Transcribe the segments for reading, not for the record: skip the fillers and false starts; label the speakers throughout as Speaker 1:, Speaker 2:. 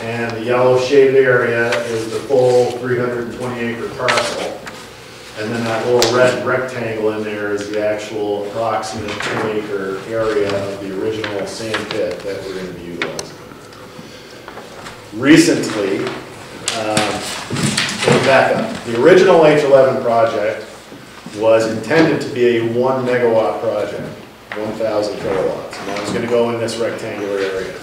Speaker 1: And the yellow shaded area is the full 320-acre parcel. And then that little red rectangle in there is the actual approximate 10-acre area of the original sand pit that we're going to be utilizing. Recently, back up, the original H11 project was intended to be a 1 megawatt project, 1,000 kilowatts, and that was going to go in this rectangular area.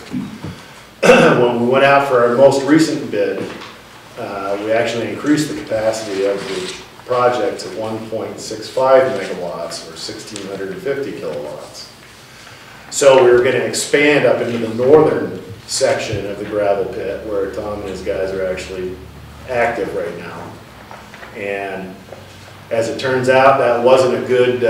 Speaker 1: When we went out for our most recent bid, we actually increased the capacity of the project to 1.65 megawatts, or 1,650 kilowatts. So we were going to expand up into the northern section of the gravel pit where Tom and his guys are actually active right now. And as it turns out, that wasn't a good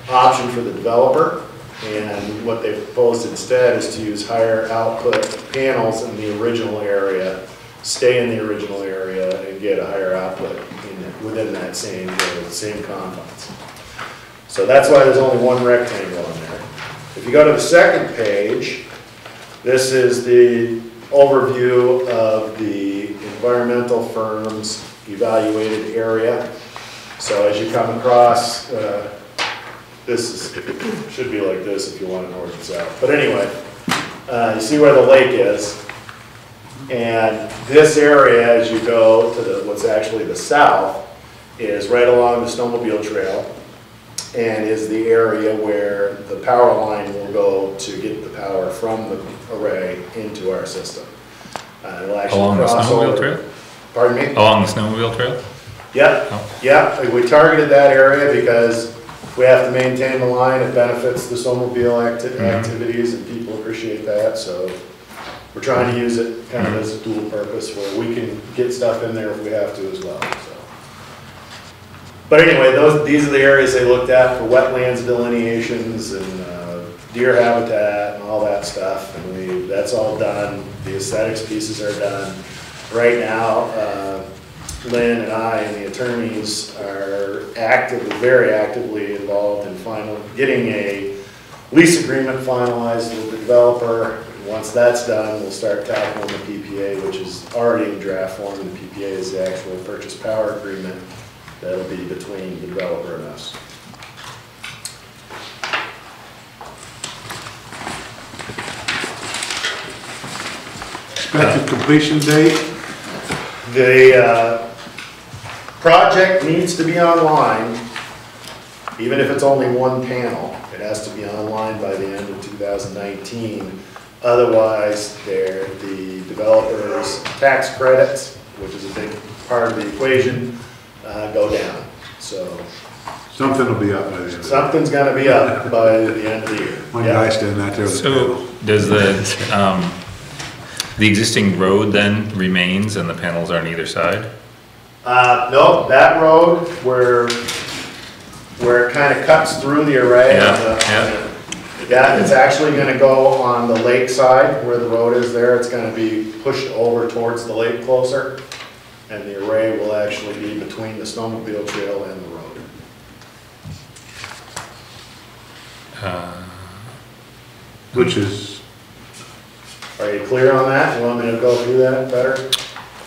Speaker 1: option for the developer. And what they proposed instead is to use higher output panels in the original area, stay in the original area, and get a higher output within that same confines. So that's why there's only one rectangle in there. If you go to the second page, this is the overview of the environmental firm's evaluated area. So as you come across, should be like this if you want to north and south. But anyway, you see where the lake is. And this area, as you go to what's actually the south, is right along the snowmobile trail and is the area where the power line will go to get the power from the array into our system. It'll actually
Speaker 2: along the snowmobile trail?
Speaker 1: Pardon me?
Speaker 2: Along the snowmobile trail?
Speaker 1: Yeah,
Speaker 2: oh.
Speaker 1: Yeah. We targeted that area because we have to maintain the line. It benefits the snowmobile activities, and people appreciate that. So we're trying to use it kind of as a dual purpose where we can get stuff in there if we have to as well. So. But anyway, these are the areas they looked at for wetlands delineations and deer habitat and all that stuff. And that's all done. The aesthetics pieces are done. Right now, Lynn and I and the attorneys are very actively involved in getting a lease agreement finalized with the developer. Once that's done, we'll start tackling the PPA, which is already in draft form. The PPA is the actual purchase power agreement that'll be between the developer and us.
Speaker 3: Expected completion date?
Speaker 1: The project needs to be online, even if it's only one panel. It has to be online by the end of 2019. Otherwise, the developer's tax credits, which is a big part of the equation, go down. So
Speaker 3: something will be up by the end of the year.
Speaker 1: Something's going to be up by the end of the year.
Speaker 3: My guy's standing out there with the
Speaker 2: So does the existing road then remains and the panels are on either side?
Speaker 1: No, that road where it kind of cuts through the array. Yeah, it's actually going to go on the lake side where the road is there. It's going to be pushed over towards the lake closer, and the array will actually be between the snowmobile trail and the road.
Speaker 3: which is...
Speaker 1: Are you clear on that? You want me to go through that better?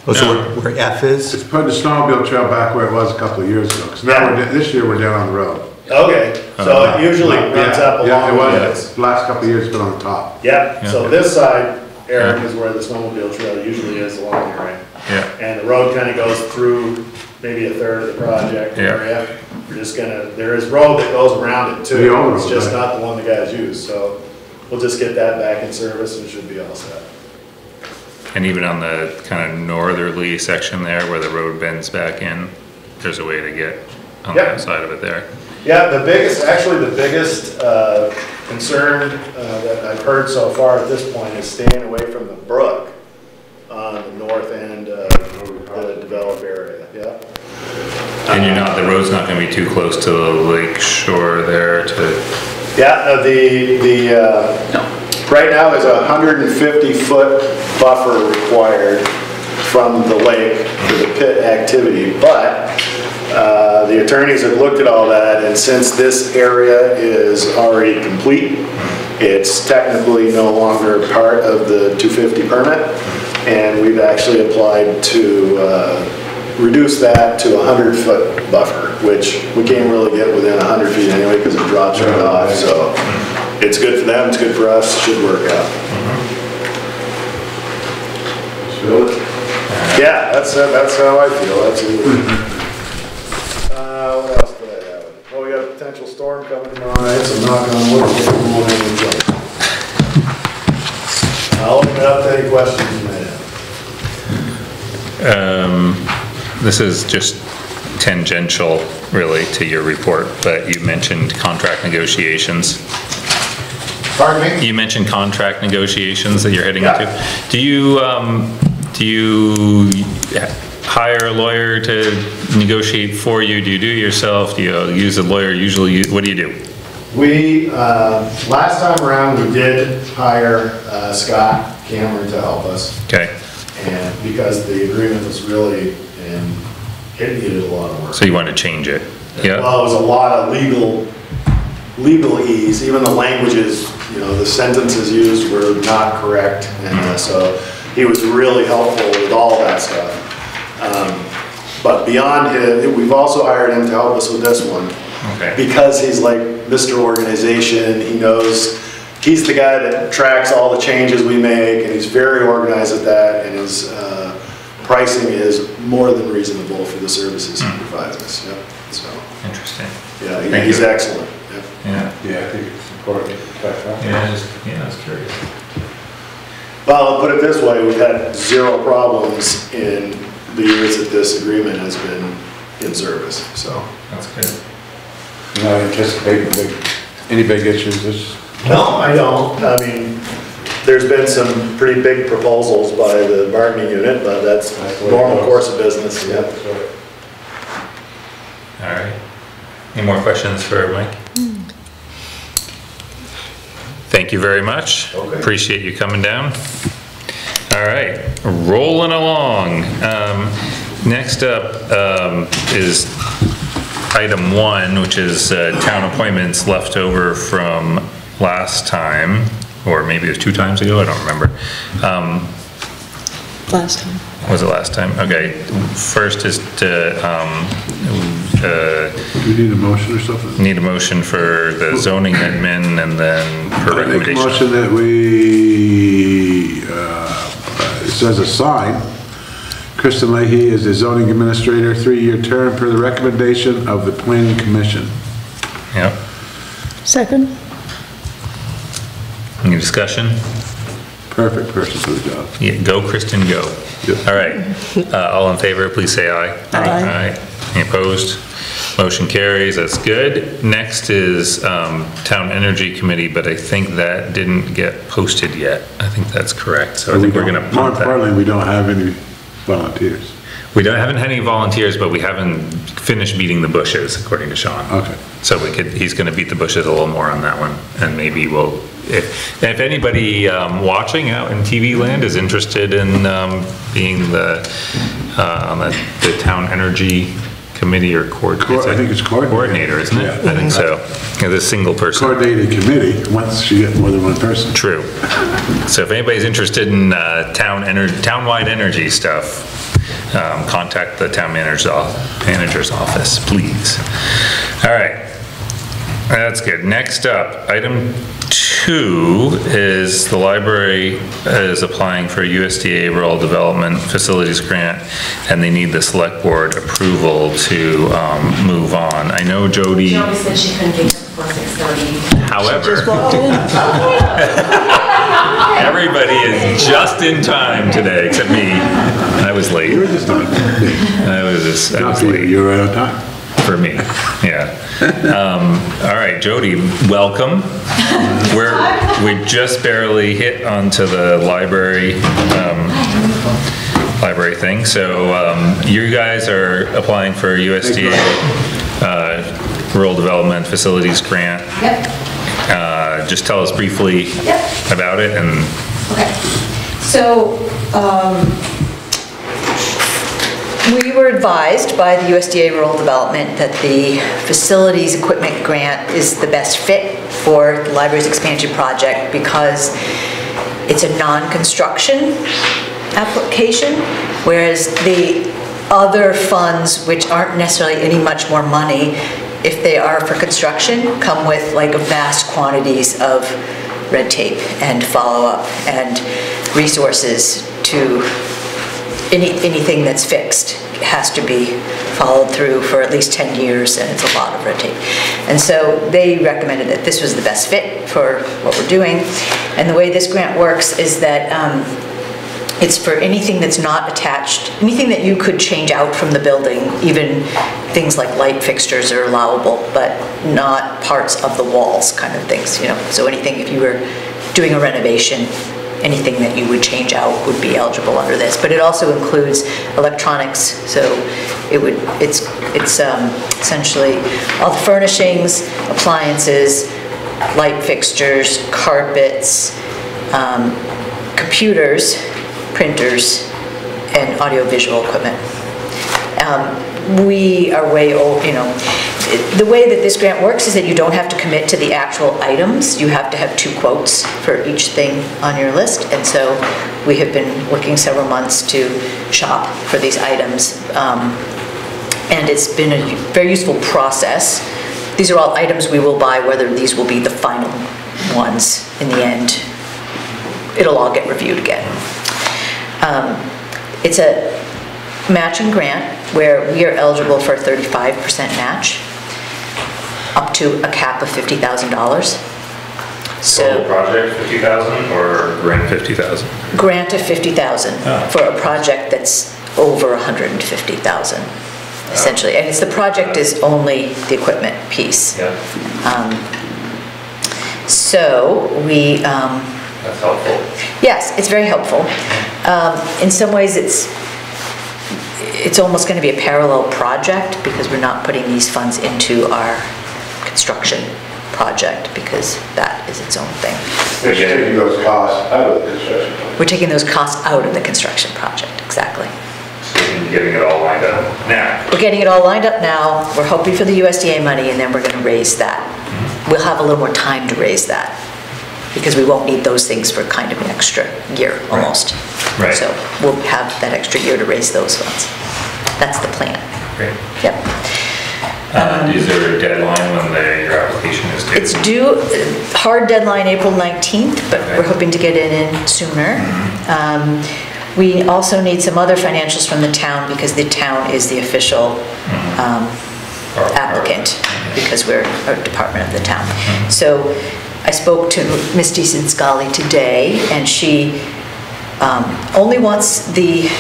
Speaker 4: Oh, so where F is?
Speaker 3: It's putting the snowmobile trail back where it was a couple of years ago. Because now this year we're down on the road.
Speaker 1: Okay, so it usually runs up along
Speaker 3: yeah, it
Speaker 1: the
Speaker 3: was. The last couple of years it's been on the top.
Speaker 1: Yep, so this side, Eric, is where the snowmobile trail usually is along the area.
Speaker 2: Yeah.
Speaker 1: And the road kind of goes through maybe a third of the project area. We're just gonna, there is road that goes around it too. It's just not the one the guys use. So we'll just get that back in service and it should be all set.
Speaker 2: And even on the kind of northerly section there where the road bends back in, there's a way to get on that side of it there. Yeah,
Speaker 1: the biggest concern that I've heard so far at this point is staying away from the brook on the north end of the developed area. Yeah.
Speaker 2: And you're not, the road's not going to be too close to the lake shore there to...
Speaker 1: Yeah, right now there's a 150-foot buffer required from the lake for the pit activity, but the attorneys have looked at all that, and since this area is already complete, it's technically no longer part of the 250 permit, and we've actually applied to reduce that to a 100-foot buffer, which we can't really get within 100 feet anyway because it drops right off, so it's good for them, it's good for us, should work out. Yeah, that's how I feel, absolutely. What else did I have? Well, we got a potential storm coming tomorrow, so knock on wood. I'll open it up to any questions you may have.
Speaker 2: This is just tangential really to your report, but you mentioned contract negotiations.
Speaker 1: Pardon me?
Speaker 2: You mentioned contract negotiations that you're heading
Speaker 1: Yeah.
Speaker 2: into. Do you hire a lawyer to negotiate for you? Do you do it yourself? Do you use a lawyer usually? What do you do?
Speaker 1: We, last time around, we did hire Scott Cameron to help us.
Speaker 2: Okay,
Speaker 1: And because the agreement was really, and it needed a lot of work.
Speaker 2: so you want to change it? Yeah.
Speaker 1: Well, it was a lot of legalese, even the languages, you know, the sentences used were not correct. And so he was really helpful with all that stuff. But beyond him, we've also hired him to help us with this one.
Speaker 2: Okay.
Speaker 1: Because he's like Mr. Organization, he knows, he's the guy that tracks all the changes we make, and he's very organized at that, and his pricing is more than reasonable for the services he provides us. Yep. So,
Speaker 2: Interesting.
Speaker 1: yeah,
Speaker 2: Thank
Speaker 1: he's
Speaker 2: you.
Speaker 1: excellent. Yep.
Speaker 2: Yeah.
Speaker 3: Yeah, I think it's important to catch up.
Speaker 2: Yeah, I was curious.
Speaker 1: Well, I'll put it this way, we've had zero problems in the years that this agreement has been in service, so.
Speaker 2: That's good.
Speaker 3: You not anticipating any big issues this?
Speaker 1: No, I don't. I mean, there's been some pretty big proposals by the bargaining unit, but that's normal course of business, yeah.
Speaker 2: All right. Any more questions for Mike? Thank you very much.
Speaker 1: Okay.
Speaker 2: Appreciate you coming down. All right, rolling along. Next up is item 1, which is town appointments left over from last time, or maybe it was 2 times ago, I don't remember.
Speaker 5: Last time.
Speaker 2: Was it last time? Okay, first is to,
Speaker 3: Do we need a motion or something?
Speaker 2: need a motion for the zoning admin and then for
Speaker 3: I make a
Speaker 2: recommendation.
Speaker 3: motion that we, it says assign Kristen Leahy as the zoning administrator, 3-year term per the recommendation of the planning commission.
Speaker 2: Yep.
Speaker 5: Second?
Speaker 2: Any discussion?
Speaker 3: Perfect person for the job.
Speaker 2: Yeah, go Kristen, go.
Speaker 3: Yep.
Speaker 2: All right, all in favor, please say aye.
Speaker 5: Aye.
Speaker 2: Any opposed? Motion carries, that's good. Next is Town Energy Committee, but I think that didn't get posted yet. I think that's correct, so I think we're gonna
Speaker 3: More
Speaker 2: punt that.
Speaker 3: importantly, we don't have any volunteers.
Speaker 2: Haven't had any volunteers, but we haven't finished beating the bushes, according to Sean.
Speaker 3: Okay.
Speaker 2: So he's gonna beat the bushes a little more on that one, and maybe we'll, if anybody watching out in TV land is interested in being on the Town Energy Committee or
Speaker 3: I think it's
Speaker 2: coordinator, isn't it?
Speaker 3: Yeah.
Speaker 2: I think so. Yeah, this single person.
Speaker 3: Coordinated committee, once you get more than one person.
Speaker 2: True. So if anybody's interested in townwide energy stuff, contact the town manager's office, please. All right, that's good. Next up, item 2 is the library is applying for a USDA Rural Development Facilities Grant, and they need the select board approval to move on. I know Jody.
Speaker 6: Jody said she couldn't get here before 6:30.
Speaker 2: However,
Speaker 5: Just walked in.
Speaker 2: everybody is just in time today, except me. I was late.
Speaker 3: You were just on.
Speaker 2: I was
Speaker 3: Not for you,
Speaker 2: late.
Speaker 3: you're right on time.
Speaker 2: For me, yeah. All right, Jody, welcome. We just barely hit onto the library thing. So you guys are applying for USDA Rural Development Facilities Grant.
Speaker 6: Yep.
Speaker 2: Just tell us briefly
Speaker 6: Yep.
Speaker 2: about it and.
Speaker 6: Okay. So, we were advised by the USDA Rural Development that the facilities equipment grant is the best fit for the library's expansion project because it's a non-construction application, whereas the other funds, which aren't necessarily any much more money, if they are for construction, come with like vast quantities of red tape and follow-up and resources to anything that's fixed has to be followed through for at least 10 years, and it's a lot of red tape. And so they recommended that this was the best fit for what we're doing. And the way this grant works is that it's for anything that's not attached, anything that you could change out from the building, even things like light fixtures are allowable, but not parts of the walls kind of things, you know. So anything, if you were doing a renovation, anything that you would change out would be eligible under this. But it also includes electronics, so it's essentially all the furnishings, appliances, light fixtures, carpets, computers, printers, and audiovisual equipment. We are way old, you know. The way that this grant works is that you don't have to commit to the actual items. You have to have 2 quotes for each thing on your list. And so we have been working several months to shop for these items. And it's been a very useful process. These are all items we will buy, whether these will be the final ones in the end. It'll all get reviewed again. It's a matching grant where we are eligible for a 35% match up to a cap of $50,000.
Speaker 2: Total project 50,000 or grant 50,000?
Speaker 6: Grant of 50,000 for a project that's over 150,000 essentially. And it's the project is only the equipment piece.
Speaker 2: Yeah.
Speaker 6: So we...
Speaker 2: That's helpful.
Speaker 6: Yes, it's very helpful. In some ways, it's almost going to be a parallel project because we're not putting these funds into our construction project because that is its own thing.
Speaker 3: They're taking those costs out of the construction project.
Speaker 6: We're taking those costs out of the construction project, exactly.
Speaker 2: So you're getting it all lined up now.
Speaker 6: We're getting it all lined up now. We're hoping for the USDA money, and then we're going to raise that. We'll have a little more time to raise that, because we won't need those things for kind of an extra year, almost.
Speaker 2: Right.
Speaker 6: So we'll have that extra year to raise those funds. That's the plan.
Speaker 2: Great.
Speaker 6: Yep.
Speaker 2: Is there a deadline when your application is due?
Speaker 6: It's due, hard deadline April 19th, but we're hoping to get it in sooner. We also need some other financials from the town because the town is the official applicant because we're a department of the town. So I spoke to Ms. Deason-Scully today, and she only wants the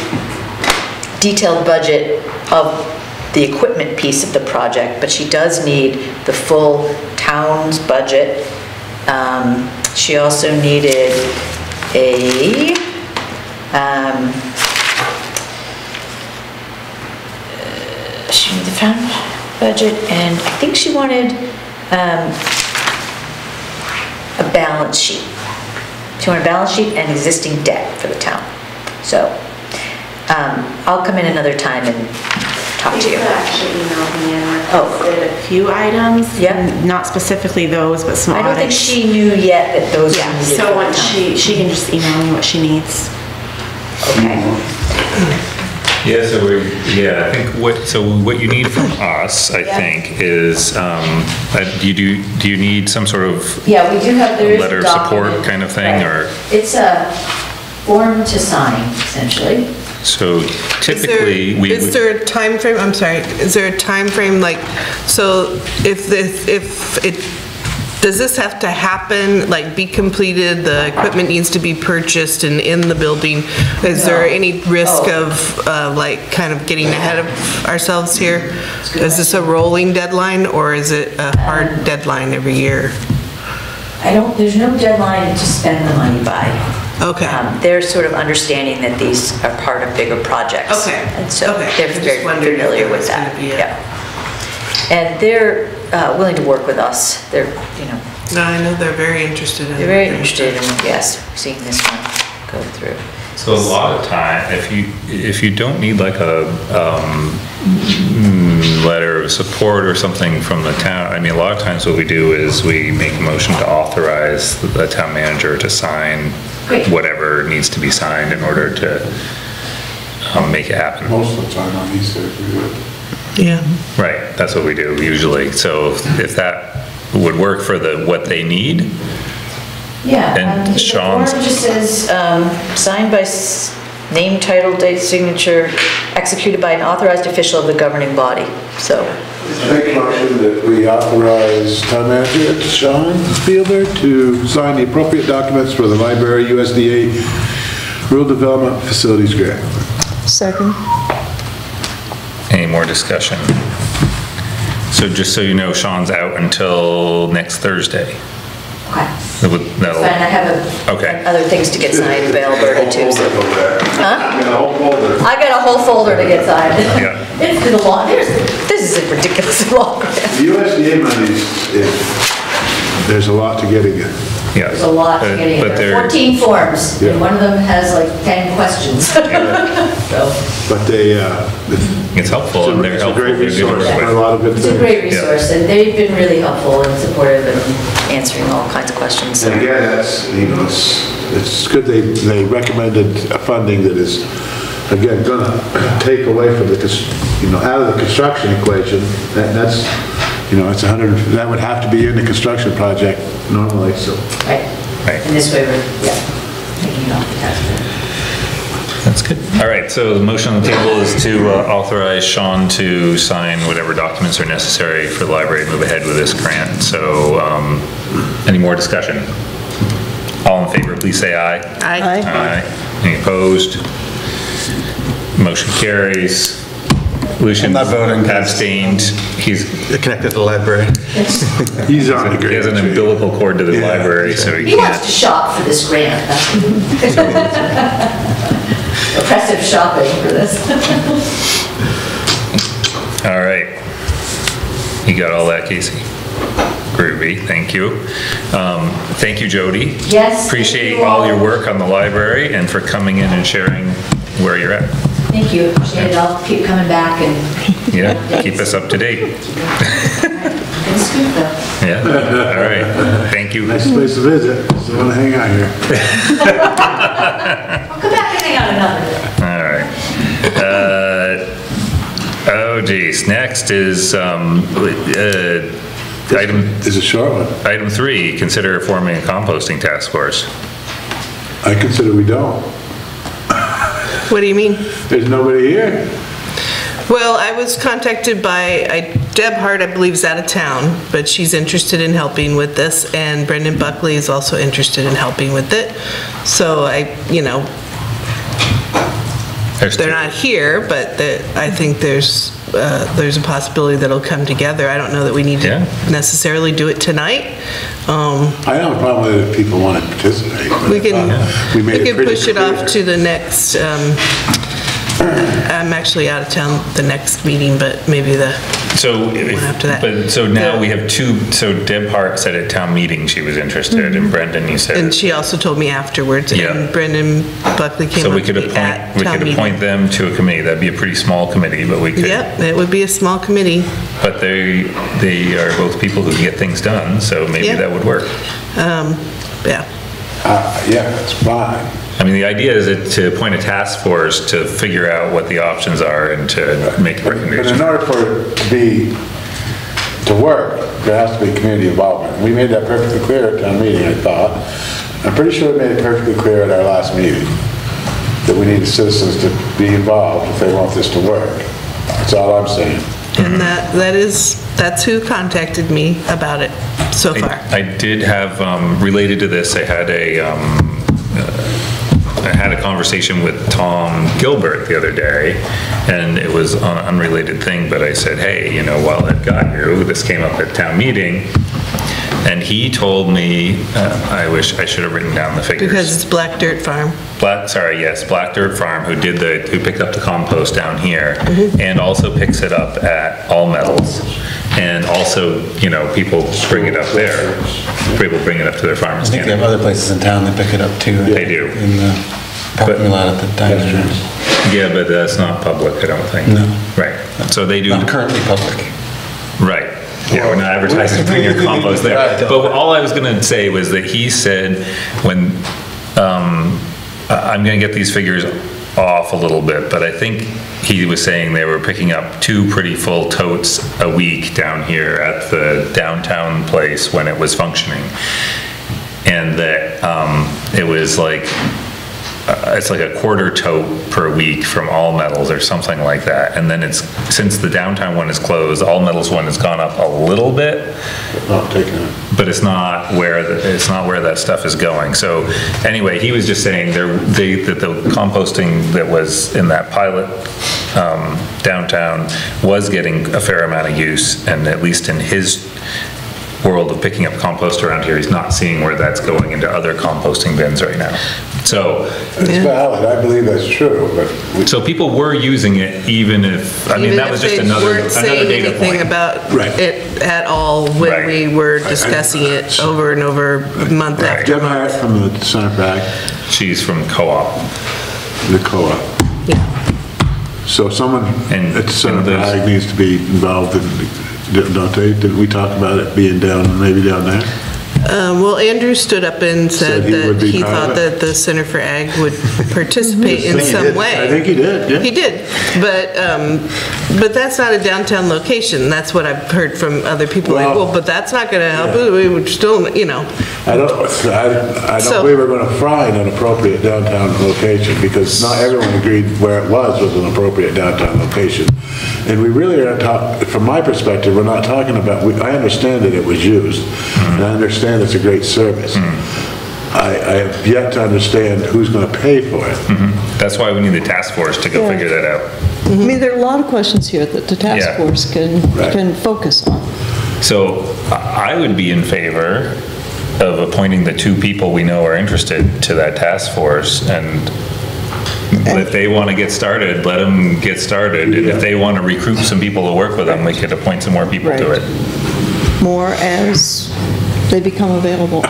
Speaker 6: detailed budget of the equipment piece of the project, but she does need the full town's budget. She also needed a she needed the town budget, and I think she wanted a balance sheet. She wanted a balance sheet and existing debt for the town. So I'll come in another time and talk to you.
Speaker 7: Actually emailed me and requested a few items.
Speaker 6: Yep.
Speaker 7: Not specifically those, but some
Speaker 6: I don't think
Speaker 7: audits.
Speaker 6: she knew yet that those were
Speaker 7: Yeah,
Speaker 6: needed
Speaker 7: so
Speaker 6: for the
Speaker 7: once
Speaker 6: town.
Speaker 7: she can just email me what she needs.
Speaker 6: Okay.
Speaker 2: Yeah, I think what you need from us, I think, is, do you need some sort of
Speaker 6: Yeah, we do have, there is a
Speaker 2: letter of
Speaker 6: document.
Speaker 2: support kind of thing,
Speaker 6: Right.
Speaker 2: or?
Speaker 6: It's a form to sign, essentially.
Speaker 2: So typically, we
Speaker 5: Is
Speaker 2: would,
Speaker 5: there a time frame? I'm sorry, is there a time frame, like, so if it, does this have to happen, like be completed, the equipment needs to be purchased and in the building? Is there any risk of, like, kind of getting ahead of ourselves here? Is this a rolling deadline, or is it a hard deadline every year?
Speaker 6: There's no deadline to spend the money by.
Speaker 5: Okay.
Speaker 6: They're sort of understanding that these are part of bigger projects.
Speaker 5: Okay.
Speaker 6: And so
Speaker 5: Okay.
Speaker 6: they're
Speaker 5: I just
Speaker 6: very
Speaker 5: wondered if
Speaker 6: familiar
Speaker 5: there
Speaker 6: with
Speaker 5: was
Speaker 6: that.
Speaker 5: gonna be a-
Speaker 6: Yeah. And they're willing to work with us. They're,
Speaker 5: No, I know they're very interested in.
Speaker 6: they're very interested in, yes, seeing this one go through.
Speaker 2: so a lot of time, if you don't need like a, letter of support or something from the town, I mean, a lot of times what we do is we make a motion to authorize the town manager to sign
Speaker 6: Great.
Speaker 2: whatever needs to be signed in order to make it happen.
Speaker 3: Most of the time on these things, we do it.
Speaker 5: Yeah.
Speaker 2: Right, that's what we do usually. So if that would work for what they need,
Speaker 6: Yeah.
Speaker 2: And
Speaker 6: The
Speaker 2: Sean's-
Speaker 6: form just says, signed by name, title, date, signature, executed by an authorized official of the governing body, so.
Speaker 3: Make a motion that we authorize town manager Sean Spielberg to sign the appropriate documents for the library USDA Rural Development Facilities Grant.
Speaker 6: Second.
Speaker 2: any more discussion? So just so you know, Sean's out until next Thursday.
Speaker 6: Okay.
Speaker 2: That'll-
Speaker 6: Fine, I have
Speaker 2: Okay.
Speaker 6: other things to get signed by Alberta too, so. Huh?
Speaker 3: Got a whole folder.
Speaker 6: I got a whole folder to get signed.
Speaker 2: Yeah.
Speaker 6: It's been a long, this is a ridiculous long grant.
Speaker 3: The USDA money there's a lot to get again.
Speaker 2: Yeah.
Speaker 6: There's a lot to get in
Speaker 2: But
Speaker 6: there.
Speaker 2: they're,
Speaker 6: 14 forms,
Speaker 3: Yeah.
Speaker 6: and one of them has like 10 questions. So,
Speaker 3: But they,
Speaker 2: it's helpful and they're
Speaker 3: it's a
Speaker 2: helpful.
Speaker 3: great
Speaker 2: They're good to
Speaker 3: resource
Speaker 2: work
Speaker 3: for a
Speaker 2: with.
Speaker 3: lot of good
Speaker 6: it's a
Speaker 3: things.
Speaker 6: great resource, and they've been really helpful and supportive and answering all kinds of questions.
Speaker 3: And again, that's, you know, it's good they recommended a funding that is, again, gonna take away from out of the construction equation, that's, you know, it's 100, that would have to be in the construction project normally, so.
Speaker 6: Right.
Speaker 2: Right.
Speaker 6: And this way we're, taking it off the tax bill.
Speaker 2: That's good. All right, so the motion on the table is to authorize Sean to sign whatever documents are necessary for the library to move ahead with this grant. So, any more discussion? All in favor, please say aye.
Speaker 5: Aye.
Speaker 2: Aye. Any opposed? Motion carries. Lucian
Speaker 4: I'm not voting.
Speaker 2: abstained. He's,
Speaker 4: Connected to the library.
Speaker 3: He's on the
Speaker 2: he has an
Speaker 3: grant.
Speaker 2: umbilical cord to the
Speaker 3: Yeah.
Speaker 2: library, so he
Speaker 6: He wants
Speaker 2: can't.
Speaker 6: to shop for this grant. Oppressive shopping for this.
Speaker 2: All right. You got all that, Casey? Groovy, thank you. Thank you, Jody.
Speaker 6: Yes, thank
Speaker 2: Appreciate
Speaker 6: you
Speaker 2: all
Speaker 6: all.
Speaker 2: your work on the library and for coming in and sharing where you're at.
Speaker 6: Thank you, appreciate it. I'll keep coming back and.
Speaker 2: Yeah, keep us up to date.
Speaker 6: Good scoop though.
Speaker 2: Yeah, all right, thank you.
Speaker 3: Nice place to visit, so wanna hang out here.
Speaker 6: I'll come back and hang out another day.
Speaker 2: All right. Oh geez, next is item
Speaker 3: It's a short one.
Speaker 2: Item 3, consider forming a composting task force.
Speaker 3: I consider we don't.
Speaker 5: What do you mean?
Speaker 3: There's nobody here.
Speaker 5: Well, I was contacted by, Deb Hart, I believe, is out of town, but she's interested in helping with this, and Brendan Buckley is also interested in helping with it. So they're not here, but I think there's a possibility that it'll come together. I don't know that we need to necessarily do it tonight.
Speaker 3: I don't have a problem with it if people want to participate. but
Speaker 5: We can
Speaker 3: made it pretty
Speaker 5: push it off
Speaker 3: clear.
Speaker 5: to the next, I'm actually out of town the next meeting, but maybe the
Speaker 2: So,
Speaker 5: one after that.
Speaker 2: but, so now we have two, so Deb Hart said at town meeting she was interested, and Brendan, you said.
Speaker 5: And she also told me afterwards,
Speaker 2: Yeah.
Speaker 5: and Brendan Buckley came
Speaker 2: So
Speaker 5: up
Speaker 2: we
Speaker 5: to
Speaker 2: could
Speaker 5: me at
Speaker 2: appoint, we
Speaker 5: town
Speaker 2: could
Speaker 5: meeting.
Speaker 2: appoint them to a committee. That'd be a pretty small committee, but we could.
Speaker 5: Yep, it would be a small committee.
Speaker 2: But they are both people who can get things done, so maybe
Speaker 5: Yeah.
Speaker 2: that would work.
Speaker 5: Yeah.
Speaker 3: Yeah, that's fine.
Speaker 2: I mean, the idea is to appoint a task force to figure out what the options are and to make a
Speaker 3: But in
Speaker 2: recommendation.
Speaker 3: order for it to work, there has to be community involvement. We made that perfectly clear at town meeting, I thought. I'm pretty sure we made it perfectly clear at our last meeting, that we need the citizens to be involved if they want this to work. That's all I'm saying.
Speaker 5: And that's who contacted me about it so far.
Speaker 2: I did have, related to this, I had a conversation with Tom Gilbert the other day, and it was on an unrelated thing, but I said, hey, while I've got you, this came up at town meeting, and he told me, I wish I should have written down the figures.
Speaker 5: Because it's Black Dirt Farm.
Speaker 2: Black Dirt Farm, who picked up the compost down here, and also picks it up at All Metals, and also, people bring it up there. People bring it up to their farm
Speaker 4: I think they have
Speaker 2: stand.
Speaker 4: other places in town that pick it up too.
Speaker 2: They do.
Speaker 4: In the parking lot at the dining room.
Speaker 2: Yeah, but that's not public, I don't think.
Speaker 4: No.
Speaker 2: Right, so they do,
Speaker 4: Not currently public.
Speaker 2: right. Yeah, we're not advertising bring your compost there.
Speaker 4: Right.
Speaker 2: But all I was gonna say was that he said when I'm gonna get these figures off a little bit, but I think he was saying they were picking up 2 pretty full totes a week down here at the downtown place when it was functioning. And that, it was like, it's like a quarter tote per week from All Metals or something like that. And then it's, since the downtown one is closed, All Metals one has gone up a little bit.
Speaker 3: Not taking it.
Speaker 2: But it's not where, it's not where that stuff is going. So anyway, he was just saying that the composting that was in that pilot downtown was getting a fair amount of use, and at least in his world of picking up compost around here, he's not seeing where that's going into other composting bins right now. So
Speaker 3: It's valid, I believe that's true, but
Speaker 2: so people were using it even if, I mean, that was just another data point.
Speaker 5: Even if they weren't saying anything about
Speaker 3: Right.
Speaker 5: it at all when
Speaker 2: Right.
Speaker 5: we were discussing it over and over, month
Speaker 2: Right.
Speaker 5: after
Speaker 3: Jim Hart
Speaker 5: month.
Speaker 3: from the Center Back,
Speaker 2: She's from Co-op.
Speaker 3: the co-op.
Speaker 5: Yeah.
Speaker 3: So someone
Speaker 2: And-
Speaker 3: at the Center
Speaker 2: and there's-
Speaker 3: Back needs to be involved in, don't they? Didn't we talk about it being down, maybe down there?
Speaker 5: Well, Andrew stood up and said
Speaker 3: Said he would
Speaker 5: that
Speaker 3: be
Speaker 5: he
Speaker 3: part of
Speaker 5: thought
Speaker 3: it.
Speaker 5: that the Center for Ag would participate in some way.
Speaker 3: I think he did, yeah.
Speaker 5: He did, but that's not a downtown location. That's what I've heard from other people, like,
Speaker 3: Well,
Speaker 5: well, but that's not gonna help,
Speaker 3: yeah.
Speaker 5: we would still, you know.
Speaker 3: I don't
Speaker 5: So-
Speaker 3: believe we're gonna find an appropriate downtown location, because not everyone agreed where it was an appropriate downtown location. And we really are from my perspective, we're not talking about, I understand that it was used, and I understand it's a great service. I have yet to understand who's gonna pay for it.
Speaker 2: That's why we need the task force to go
Speaker 8: Yeah.
Speaker 2: figure that out.
Speaker 8: I mean, there are a lot of questions here that the task
Speaker 2: Yeah.
Speaker 8: force
Speaker 3: Right.
Speaker 8: can focus on.
Speaker 2: So I would be in favor of appointing the 2 people we know are interested to that task force, and if they want to get started, let them get started. And if they want to recruit some people to work with them, we could appoint some more people to
Speaker 8: Right.
Speaker 2: it.
Speaker 8: More as they become available.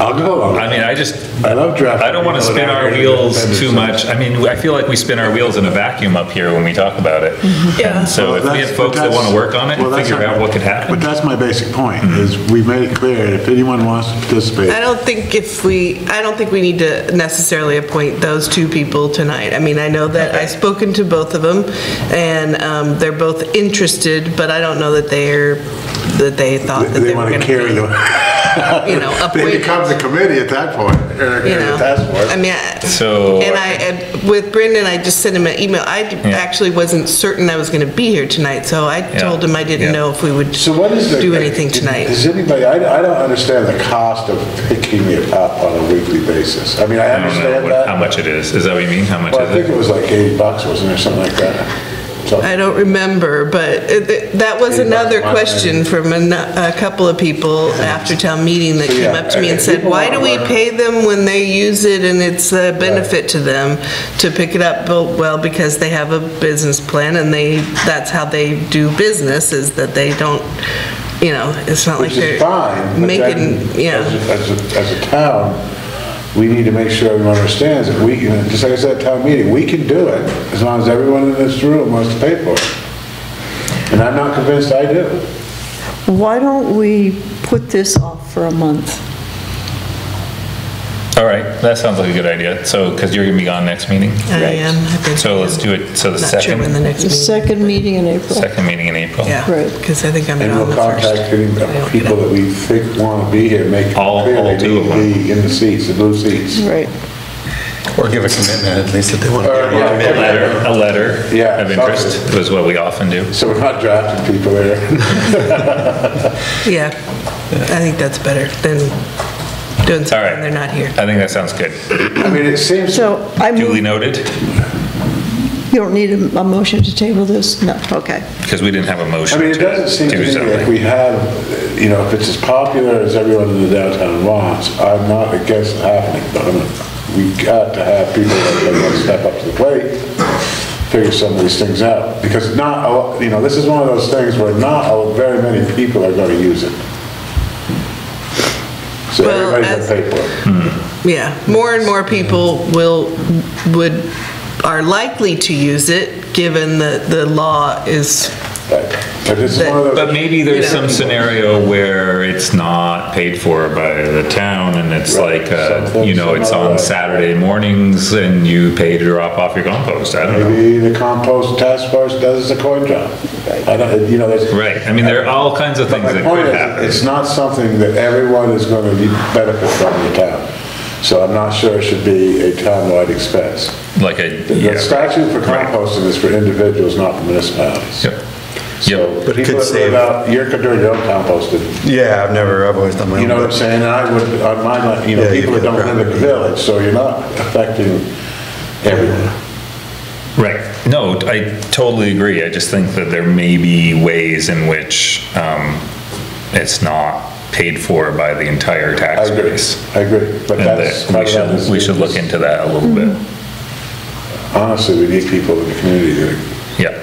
Speaker 3: I'll go along.
Speaker 2: I mean,
Speaker 3: I love drafting.
Speaker 2: I don't want to
Speaker 3: people
Speaker 2: spin
Speaker 3: that
Speaker 2: our
Speaker 3: are
Speaker 2: wheels
Speaker 3: independent,
Speaker 2: too
Speaker 3: so-
Speaker 2: much. I mean, I feel like we spin our wheels in a vacuum up here when we talk about it. And so
Speaker 3: Well,
Speaker 2: if we
Speaker 3: that's-
Speaker 2: have folks that want to work on it
Speaker 3: well,
Speaker 2: and
Speaker 3: that's
Speaker 2: figure
Speaker 3: not-
Speaker 2: out what could happen.
Speaker 3: But that's my basic point, is we made it clear, if anyone wants to participate.
Speaker 5: I don't think we need to necessarily appoint those 2 people tonight. I mean, I know that I've spoken to both of them, and they're both interested, but I don't know that they thought that
Speaker 3: They
Speaker 5: they were
Speaker 3: want
Speaker 5: gonna
Speaker 3: to carry the,
Speaker 5: be, you know,
Speaker 3: they
Speaker 5: appointed.
Speaker 3: become the committee at that point, or
Speaker 5: You
Speaker 3: the
Speaker 5: know,
Speaker 3: task force.
Speaker 5: I mean,
Speaker 2: So-
Speaker 5: and with Brendan, I just sent him an email. I actually wasn't certain I was going to be here tonight, so I told him I didn't
Speaker 2: Yeah.
Speaker 5: know if we would
Speaker 3: So what is the?
Speaker 5: do anything tonight.
Speaker 3: Does anybody, I don't understand the cost of picking it up on a weekly basis. I mean, I
Speaker 2: I don't know
Speaker 3: understand that.
Speaker 2: how much it is. Is that what you mean? How much
Speaker 3: Well, I
Speaker 2: is
Speaker 3: think
Speaker 2: it?
Speaker 3: it was like $80, wasn't there, something like that? So-
Speaker 5: I don't remember, but that was another question from a couple of people after town meeting that
Speaker 3: So,
Speaker 5: came
Speaker 3: yeah,
Speaker 5: up to me and
Speaker 3: if
Speaker 5: said,
Speaker 3: people
Speaker 5: why
Speaker 3: wanna
Speaker 5: do we
Speaker 3: learn-
Speaker 5: pay them when they use it and it's a benefit to them to pick it up? Well, because they have a business plan and that's how they do business, is that they don't, you know, it's not like
Speaker 3: Which
Speaker 5: they're
Speaker 3: is fine, but
Speaker 5: making,
Speaker 3: then,
Speaker 5: you know.
Speaker 3: as a town, we need to make sure everyone understands that we, just like I said at town meeting, we can do it as long as everyone in this room wants to pay for it. And I'm not convinced I do.
Speaker 8: Why don't we put this off for a month?
Speaker 2: All right, that sounds like a good idea. So, because you're going to be gone next meeting?
Speaker 5: I am, I think.
Speaker 2: So let's do it, so the
Speaker 5: Not sure when the
Speaker 2: second,
Speaker 5: next
Speaker 8: The
Speaker 5: meeting.
Speaker 8: second meeting in April.
Speaker 2: second meeting in April.
Speaker 5: Yeah,
Speaker 8: Right.
Speaker 5: because I think I'm
Speaker 3: And
Speaker 5: on
Speaker 3: we'll
Speaker 5: the first.
Speaker 3: contact any
Speaker 5: I don't get
Speaker 3: people
Speaker 5: it.
Speaker 3: that we think want to be here, make it
Speaker 2: All
Speaker 3: clear they
Speaker 2: 2
Speaker 3: need
Speaker 2: of
Speaker 3: to
Speaker 2: them.
Speaker 3: be in the seats, the blue seats.
Speaker 8: Right.
Speaker 4: Or give a commitment at least that they want to be on.
Speaker 3: Yeah.
Speaker 2: A letter
Speaker 3: Yeah,
Speaker 2: of interest
Speaker 3: something.
Speaker 2: was what we often do.
Speaker 3: So we're not drafting people there.
Speaker 5: Yeah, I think that's better than doing
Speaker 2: All
Speaker 5: something
Speaker 2: right.
Speaker 5: when they're not here.
Speaker 2: I think that sounds good.
Speaker 3: I mean, it seems,
Speaker 8: So I
Speaker 2: Duly
Speaker 8: move,
Speaker 2: noted,
Speaker 8: you don't need a motion to table this? No, okay.
Speaker 2: because we didn't have a
Speaker 3: I
Speaker 2: motion
Speaker 3: mean, it
Speaker 2: to
Speaker 3: doesn't seem to
Speaker 2: do
Speaker 3: me like
Speaker 2: something.
Speaker 3: we have, if it's as popular as everyone in the downtown wants, I'm not against it happening, but we've got to have people that want to step up to the plate, figure some of these things out. Because this is one of those things where not very many people are going to use it. So
Speaker 5: Well,
Speaker 3: everybody's going to pay for it.
Speaker 5: Yeah, more and more people are likely to use it, given that the law is
Speaker 3: But this is one of those.
Speaker 2: But maybe there's some scenario where it's not paid for by the town and it's
Speaker 3: Right.
Speaker 2: like,
Speaker 3: Something-
Speaker 2: you know, it's
Speaker 3: some
Speaker 2: on
Speaker 3: other way.
Speaker 2: Saturday mornings and you pay to drop off your compost. I don't know.
Speaker 3: Maybe the compost task force does a coin drop. I don't, you know, there's.
Speaker 2: Right, I mean, there are all kinds of things
Speaker 3: My
Speaker 2: that
Speaker 3: point
Speaker 2: could
Speaker 3: is,
Speaker 2: happen.
Speaker 3: it's not something that everyone is going to benefit from in the town. So I'm not sure it should be a town-wide expense.
Speaker 2: Like a,
Speaker 3: The
Speaker 2: yeah.
Speaker 3: statute for
Speaker 2: right.
Speaker 3: composting is for individuals, not for municipalities.
Speaker 2: Yep.
Speaker 3: So
Speaker 2: Yep.
Speaker 4: But it
Speaker 3: people
Speaker 4: could
Speaker 3: that live
Speaker 4: save-
Speaker 3: out, you're doing your own composting.
Speaker 4: Yeah, I've always done my own.
Speaker 3: You know what I'm saying? And I would, on my, you know,
Speaker 4: Yeah, you
Speaker 3: people that
Speaker 4: get
Speaker 3: don't live in the
Speaker 4: ground.
Speaker 3: village, so you're not affecting everyone.
Speaker 2: Right, no, I totally agree, I just think that there may be ways in which, it's not paid for by the entire
Speaker 3: I
Speaker 2: tax
Speaker 3: agree,
Speaker 2: base.
Speaker 3: I agree, but
Speaker 2: And
Speaker 3: that's.
Speaker 2: that
Speaker 3: part of that is-
Speaker 2: we should look into that a little bit.
Speaker 3: Honestly, we need people in the community to.
Speaker 2: Yeah.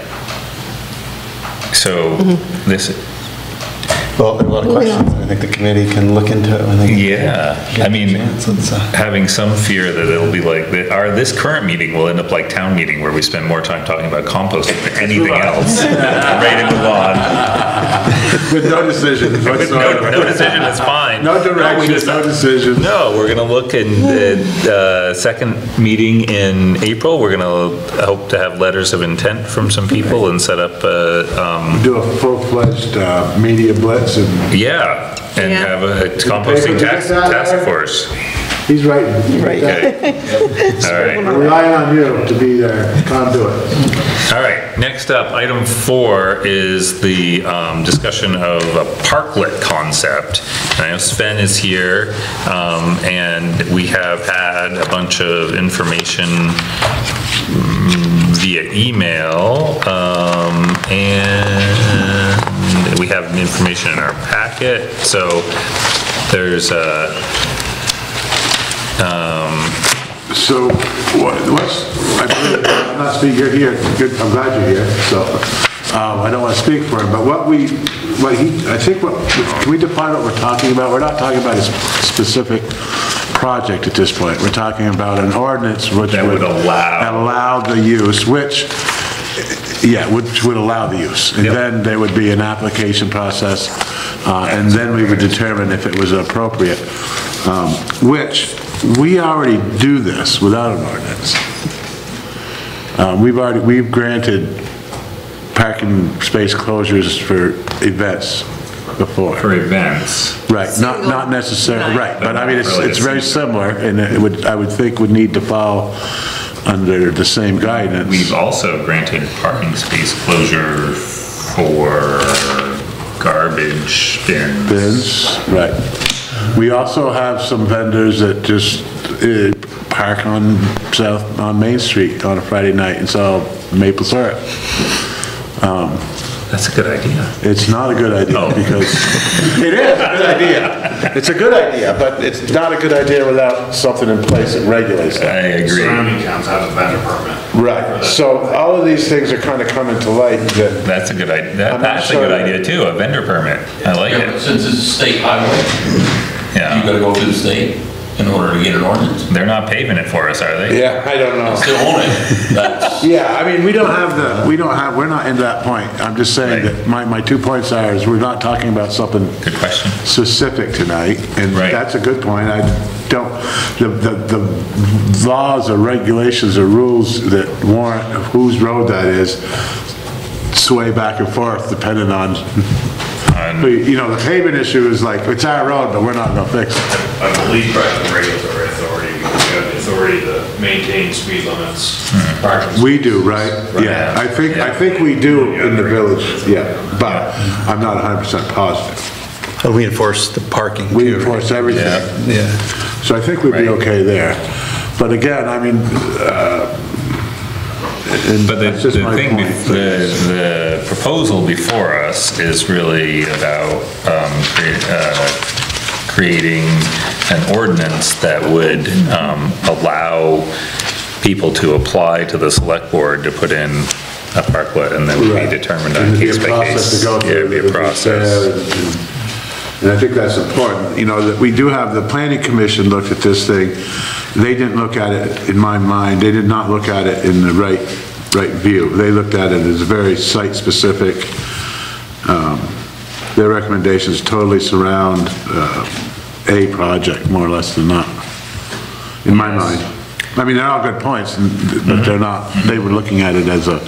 Speaker 2: So, this,
Speaker 4: Well, there are a lot of questions. I think the committee can look into it when they.
Speaker 2: yeah, I mean,
Speaker 4: Chance, it's,
Speaker 2: having some fear that it'll be like, this current meeting will end up like town meeting where we spend more time talking about composting than anything else. Ready to move on.
Speaker 3: With no decision whatsoever.
Speaker 2: No decision, it's fine.
Speaker 3: No
Speaker 2: we
Speaker 3: direction,
Speaker 2: just-
Speaker 3: no decision.
Speaker 2: No, we're gonna look in the second meeting in April, we're gonna hope to have letters of intent from some people and set up,
Speaker 3: Do a full-fledged media blitz and
Speaker 2: yeah, and
Speaker 5: Yeah.
Speaker 2: have a composting task force.
Speaker 3: he's writing.
Speaker 8: Right.
Speaker 2: Okay. All right.
Speaker 3: We're relying on you to be their conduit.
Speaker 2: All right, next up, item 4 is the discussion of a parklet concept. And I know Sven is here, and we have had a bunch of information via email, and we have information in our packet. So there's a,
Speaker 3: So I'm not speaking, you're here, good, I'm glad you're here, so, I don't want to speak for him, but can we define what we're talking about? We're not talking about a specific project at this point, we're talking about an ordinance which
Speaker 2: That would allow.
Speaker 3: allow the use, which would allow the use. And
Speaker 2: Yep.
Speaker 3: then there would be an application process, and then we would determine if it was appropriate, which we already do this without an ordinance. We've granted parking space closures for events before.
Speaker 2: for events.
Speaker 3: Right, not necessarily, right, but I mean,
Speaker 2: Not really
Speaker 3: it's
Speaker 2: the
Speaker 3: very
Speaker 2: same.
Speaker 3: similar, and I would think would need to fall under the same guidance.
Speaker 2: We've also granted parking space closure for garbage bins.
Speaker 3: Bins, right. We also have some vendors that just park on Main Street on a Friday night and sell maple syrup.
Speaker 2: That's a good idea.
Speaker 3: It's not a good idea
Speaker 2: Oh.
Speaker 3: because, it is a good idea. It's a good idea, but it's not a good idea without something in place that regulates
Speaker 2: I
Speaker 3: that.
Speaker 2: agree.
Speaker 9: Surrounding towns have a vendor permit.
Speaker 3: Right, so all of these things are kind of coming to light that,
Speaker 2: That's a good idea.
Speaker 3: I'm not
Speaker 2: That's a
Speaker 3: sure.
Speaker 2: good idea too, a vendor permit. I like
Speaker 9: Yeah, but
Speaker 2: it.
Speaker 9: since it's a state highway, you
Speaker 2: Yeah.
Speaker 9: gotta go through the state in order to get an ordinance.
Speaker 2: They're not paving it for us, are they?
Speaker 3: yeah, I don't know.
Speaker 9: Still own it, that's,
Speaker 3: Yeah, I mean, we're not in that point. I'm just saying that my 2 points are, is we're not talking about something
Speaker 2: Good question.
Speaker 3: specific tonight, and
Speaker 2: Right.
Speaker 3: that's a good point. I don't, the laws or regulations or rules that warrant whose road that is sway back and forth depending on, you know, the pavement issue is like, it's our road, but we're not gonna fix it.
Speaker 10: I believe by the regulatory authority, we have the authority to maintain speed limits, parking.
Speaker 3: We do, right? Yeah, I think we do in the village, yeah, but I'm not 100% positive.
Speaker 4: How do we enforce the parking too?
Speaker 3: We
Speaker 4: right?
Speaker 3: enforce everything.
Speaker 4: Yeah.
Speaker 3: So I think we'd be
Speaker 2: Right.
Speaker 3: okay there. But again, I mean, and
Speaker 2: But
Speaker 3: that's just my
Speaker 2: thing,
Speaker 3: point.
Speaker 2: the proposal before us is really about creating an ordinance that would allow people to apply to the select board to put in a parklet and then
Speaker 3: Right.
Speaker 2: be determined
Speaker 3: And
Speaker 2: on
Speaker 3: it'd be a
Speaker 2: case by
Speaker 3: process
Speaker 2: case.
Speaker 3: to go
Speaker 2: Yeah,
Speaker 3: through.
Speaker 2: it'd be a process.
Speaker 3: And I think that's important, you know, that we do have, the planning commission looked at this thing. They didn't look at it, in my mind, they did not look at it in the right view. They looked at it as very site-specific, their recommendations totally surround a project, more or less than not, in my mind. I mean, they're all good points, but they're not, they were looking at it as a,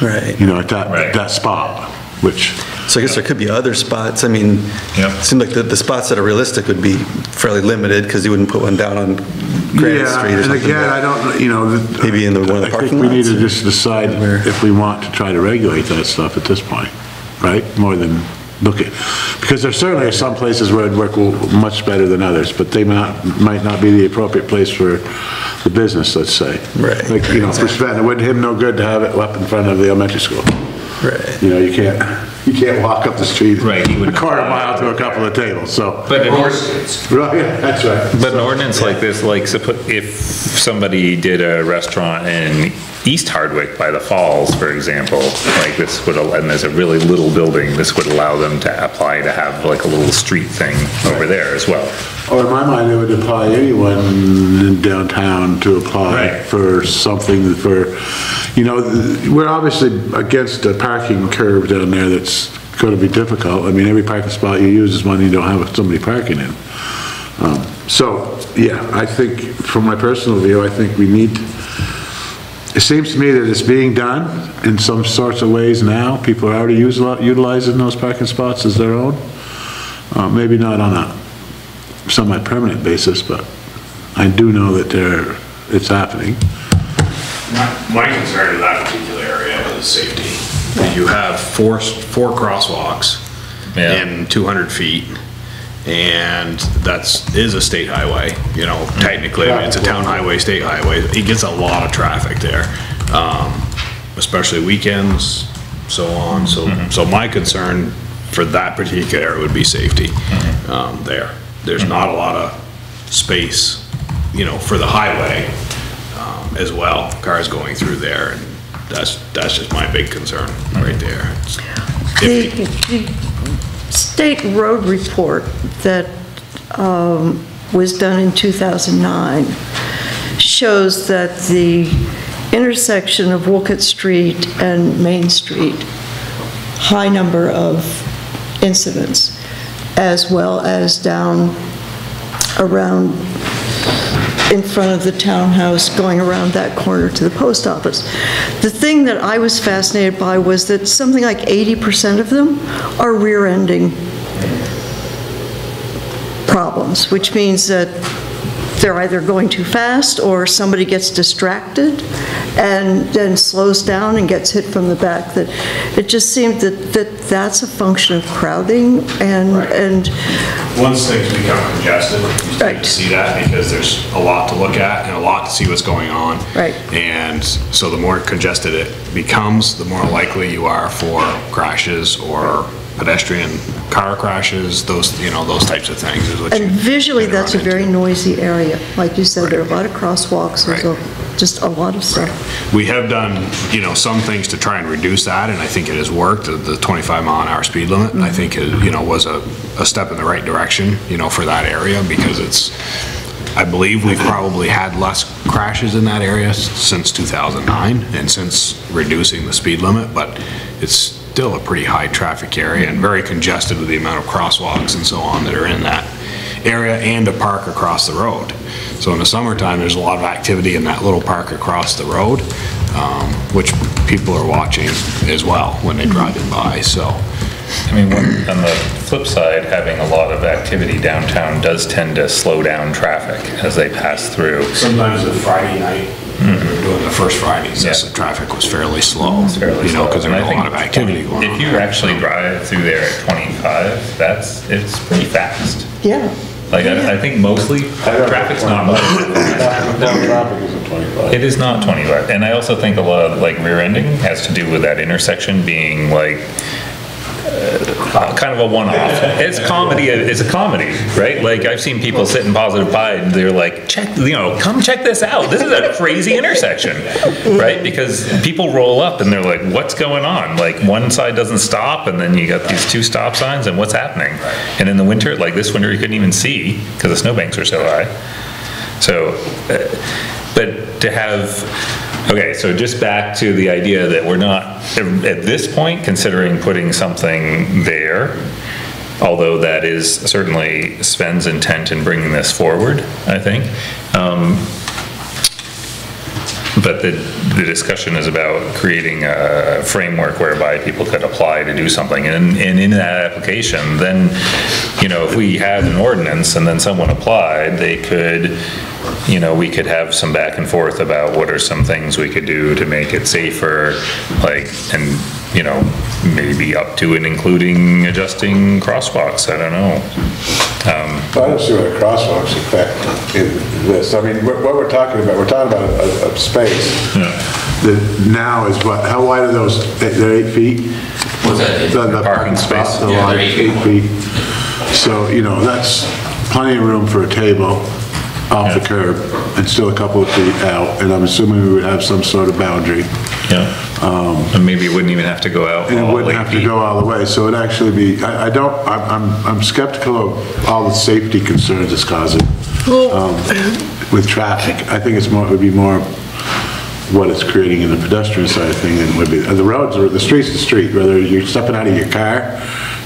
Speaker 4: Right.
Speaker 3: you know, at that spot, which...
Speaker 4: So I guess there could be other spots. I mean, it seemed like the spots that are realistic would be fairly limited, because you wouldn't put one down on Granite Street or something.
Speaker 3: And again, I don't, you know...
Speaker 4: Maybe in one of the parking lots?
Speaker 3: I think we need to just decide if we want to try to regulate that stuff at this point, right? More than look at... Because there certainly are some places where it'd work much better than others, but they might not be the appropriate place for the business, let's say.
Speaker 4: Right.
Speaker 3: Like, you know, for Sven, it wouldn't him no good to have it up in front of the elementary school.
Speaker 4: Right.
Speaker 3: You know, you can't walk up the street a quarter mile to a couple of tables, so.
Speaker 2: But
Speaker 3: Right, yeah, that's right.
Speaker 2: But an ordinance like this, like, if somebody did a restaurant in East Hardwick by the falls, for example, like this would, and there's a really little building, this would allow them to apply to have like a little street thing over there as well.
Speaker 3: Or in my mind, it would apply anyone in downtown to apply for something for, you know, we're obviously against a parking curve down there that's going to be difficult. I mean, every parking spot you use is one you don't have somebody parking in. So, yeah, I think, from my personal view, I think we need, it seems to me that it's being done in some sorts of ways now. People are already utilizing those parking spots as their own. Maybe not on a semi-permanent basis, but I do know that it's happening.
Speaker 10: My concern in that particular area is safety. You have four crosswalks in 200 feet, and is a state highway, you know, technically. I mean, it's a town highway, state highway. It gets a lot of traffic there, especially weekends, so on. So my concern for that particular area would be safety there. There's not a lot of space, you know, for the highway as well, cars going through there, and that's just my big concern right there.
Speaker 8: The state road report that was done in 2009 shows that the intersection of Wolcott Street and Main Street, high number of incidents, as well as down around in front of the townhouse, going around that corner to the post office. The thing that I was fascinated by was that something like 80% of them are rear-ending problems, which means that they're either going too fast or somebody gets distracted and then slows down and gets hit from the back. That it just seemed that's a function of crowding and
Speaker 10: once things become congested, you start to see that, because there's a lot to look at and a lot to see what's going on.
Speaker 8: Right.
Speaker 10: And so the more congested it becomes, the more likely you are for crashes or pedestrian car crashes, those, you know, those types of things.
Speaker 8: And visually, that's a very noisy area. Like you said, there are a lot of crosswalks, there's just a lot of stuff.
Speaker 10: We have done, you know, some things to try and reduce that, and I think it has worked. The 25-mile-an-hour speed limit, I think, you know, was a step in the right direction, you know, for that area, because I believe we've probably had less crashes in that area since 2009 and since reducing the speed limit, but it's still a pretty high traffic area and very congested with the amount of crosswalks and so on that are in that area, and a park across the road. So in the summertime, there's a lot of activity in that little park across the road, which people are watching as well when they're driving by. So,
Speaker 2: I mean, on the flip side, having a lot of activity downtown does tend to slow down traffic as they pass through.
Speaker 10: Sometimes the Friday night, we were doing the first Fridays, the traffic was fairly slow, you know, because there was a lot of activity going on.
Speaker 2: If you actually drive through there at 25, it's pretty fast.
Speaker 8: Yeah.
Speaker 2: Like, I think mostly traffic's not much.
Speaker 3: Traffic isn't 25.
Speaker 2: It is not 25. And I also think a lot of like rear ending has to do with that intersection being like kind of a one-off. It's comedy. It's a comedy, right? Like, I've seen people sit in Positive Pi and they're like, come check this out. This is a crazy intersection, right? Because people roll up and they're like, what's going on? Like, one side doesn't stop, and then you got these two stop signs, and what's happening? And in the winter, like this winter, you couldn't even see because the snowbanks are so high. So, but to have Okay, so just back to the idea that we're not, at this point, considering putting something there, although that is certainly Sven's intent in bringing this forward, I think. But the discussion is about creating a framework whereby people could apply to do something. And in that application, then, you know, if we had an ordinance and then someone applied, they could, you know, we could have some back and forth about what are some things we could do to make it safer, like, and, you know, maybe up to and including adjusting crosswalks, I don't know.
Speaker 3: I don't see what a crosswalks affect in this. I mean, what we're talking about a space that now is what, how wide are those? They're 8 feet?
Speaker 9: What's that?
Speaker 3: The parking
Speaker 9: space?
Speaker 3: spots are
Speaker 9: Yeah,
Speaker 3: like
Speaker 9: they're
Speaker 3: 8 feet. So, you know, that's plenty of room for a table off the curb and still a couple of feet out, and I'm assuming we would have some sort of boundary.
Speaker 2: Yeah. And maybe it wouldn't even have to go out.
Speaker 3: And it wouldn't have to go all the way, so it'd actually be, I'm skeptical of all the safety concerns it's causing with traffic. I think it would be more what it's creating in the pedestrian side of thing than it would be. The roads, or the street's the street, whether you're stepping out of your car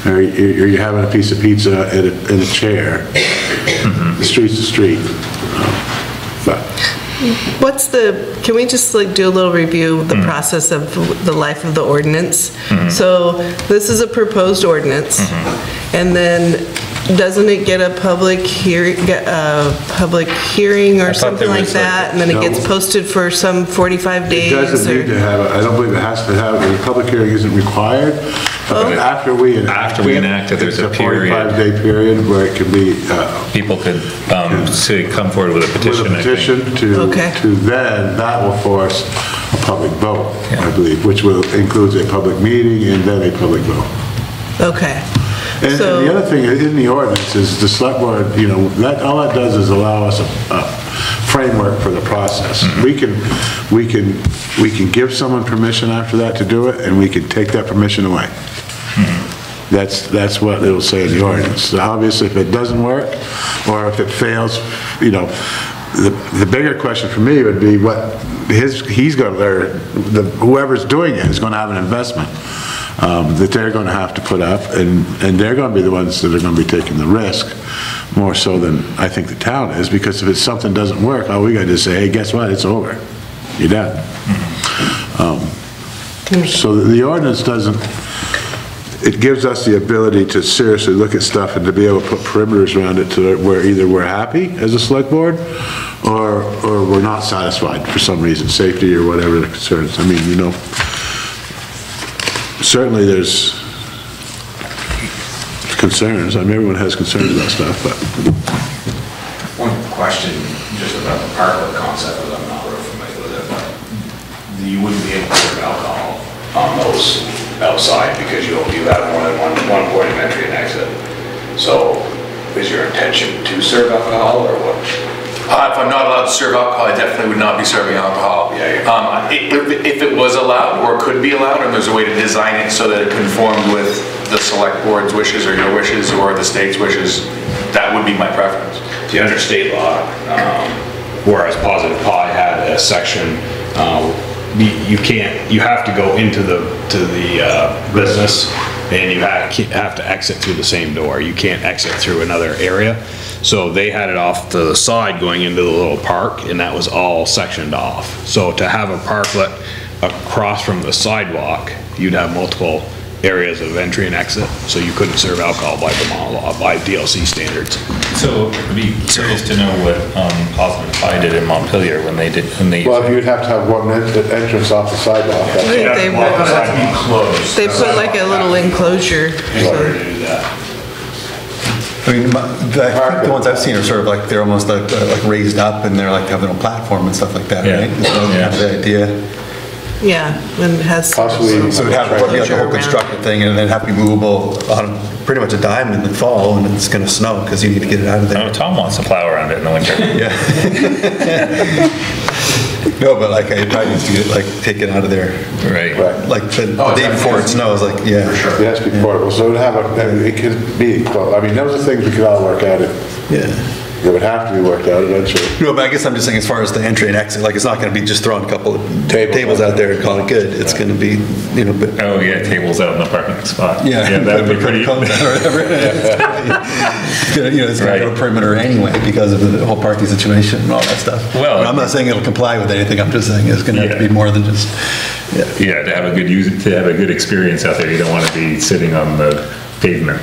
Speaker 3: or you're having a piece of pizza in a chair. The street's the street. But
Speaker 5: can we just like do a little review of the process of the life of the ordinance? So this is a proposed ordinance, and then doesn't it get a public hearing or something like that? And then it gets posted for some 45 days?
Speaker 3: It doesn't need to have, I don't believe it has to have, the public hearing isn't required. After we
Speaker 2: enact it, there's a period.
Speaker 3: It's a 45-day period where it can be.
Speaker 2: People could come forward with a petition.
Speaker 3: With a petition to then, that will force a public vote, I believe, which includes a public meeting and then a public vote.
Speaker 5: Okay.
Speaker 3: And the other thing in the ordinance is the select board, you know, all that does is allow us a framework for the process. We can give someone permission after that to do it, and we can take that permission away. That's what it'll say in the ordinance. So obviously, if it doesn't work, or if it fails, you know, the bigger question for me would be what he's going to, or whoever's doing it is going to have an investment that they're going to have to put up, and they're going to be the ones that are going to be taking the risk more so than I think the town is, because if something doesn't work, all we got to do is say, hey, guess what? It's over. You're done. So the ordinance doesn't. It gives us the ability to seriously look at stuff and to be able to put perimeters around it to where either we're happy as a select board or we're not satisfied for some reason, safety or whatever the concerns. I mean, you know, certainly there's concerns. I mean, everyone has concerns about stuff, but.
Speaker 10: One question just about the parklet concept, because I'm not real familiar with it, but you wouldn't be able to serve alcohol on those outside because you have more than one point of entry and exit. So is your intention to serve alcohol or what?
Speaker 11: If I'm not allowed to serve alcohol, I definitely would not be serving alcohol.
Speaker 10: Yeah.
Speaker 11: If it was allowed or could be allowed, and there's a way to design it so that it conformed with the select board's wishes or your wishes or the state's wishes, that would be my preference.
Speaker 10: The under state law, whereas Positive Pie had a section, you have to go into the business and you have to exit through the same door. You can't exit through another area. So they had it off to the side going into the little park, and that was all sectioned off. So to have a parklet across from the sidewalk, you'd have multiple areas of entry and exit, so you couldn't serve alcohol by Vermont law, by DLC standards.
Speaker 2: So I'd be curious to know what Positive Pie did in Montpelier when they.
Speaker 3: Well, you'd have to have one entrance off the sidewalk.
Speaker 5: They put like a little enclosure.
Speaker 4: I mean, the ones I've seen are sort of like, they're almost like raised up and they're like having a platform and stuff like that, right? That's the idea.
Speaker 5: Yeah, and it has.
Speaker 3: Possibly.
Speaker 4: So it'd have to be like a whole constructed thing, and then have to be movable on pretty much a dime in the fall when it's going to snow, because you need to get it out of there.
Speaker 2: Oh, Tom wants to plow around it in the winter.
Speaker 4: Yeah. No, but like I probably need to get, like, take it out of there.
Speaker 2: Right.
Speaker 4: Like the day before it snows, like, yeah.
Speaker 3: For sure. It has to be portable, so it would have it could be, I mean, those are things we could all work out.
Speaker 4: Yeah.
Speaker 3: It would have to be worked out eventually.
Speaker 4: No, but I guess I'm just saying as far as the entry and exit, like it's not gonna be just throwing a couple of tables out there and call it good. It's gonna be, you know, but.
Speaker 2: Oh, yeah, tables out in the parking spot.
Speaker 4: Yeah.
Speaker 2: That would be pretty.
Speaker 4: Or whatever. You know, it's gonna go perimeter anyway because of the whole parking situation and all that stuff.
Speaker 2: Well,
Speaker 4: I'm not saying it'll comply with anything, I'm just saying it's gonna have to be more than just,
Speaker 2: Yeah, to have a good experience out there, you don't want to be sitting on the pavement.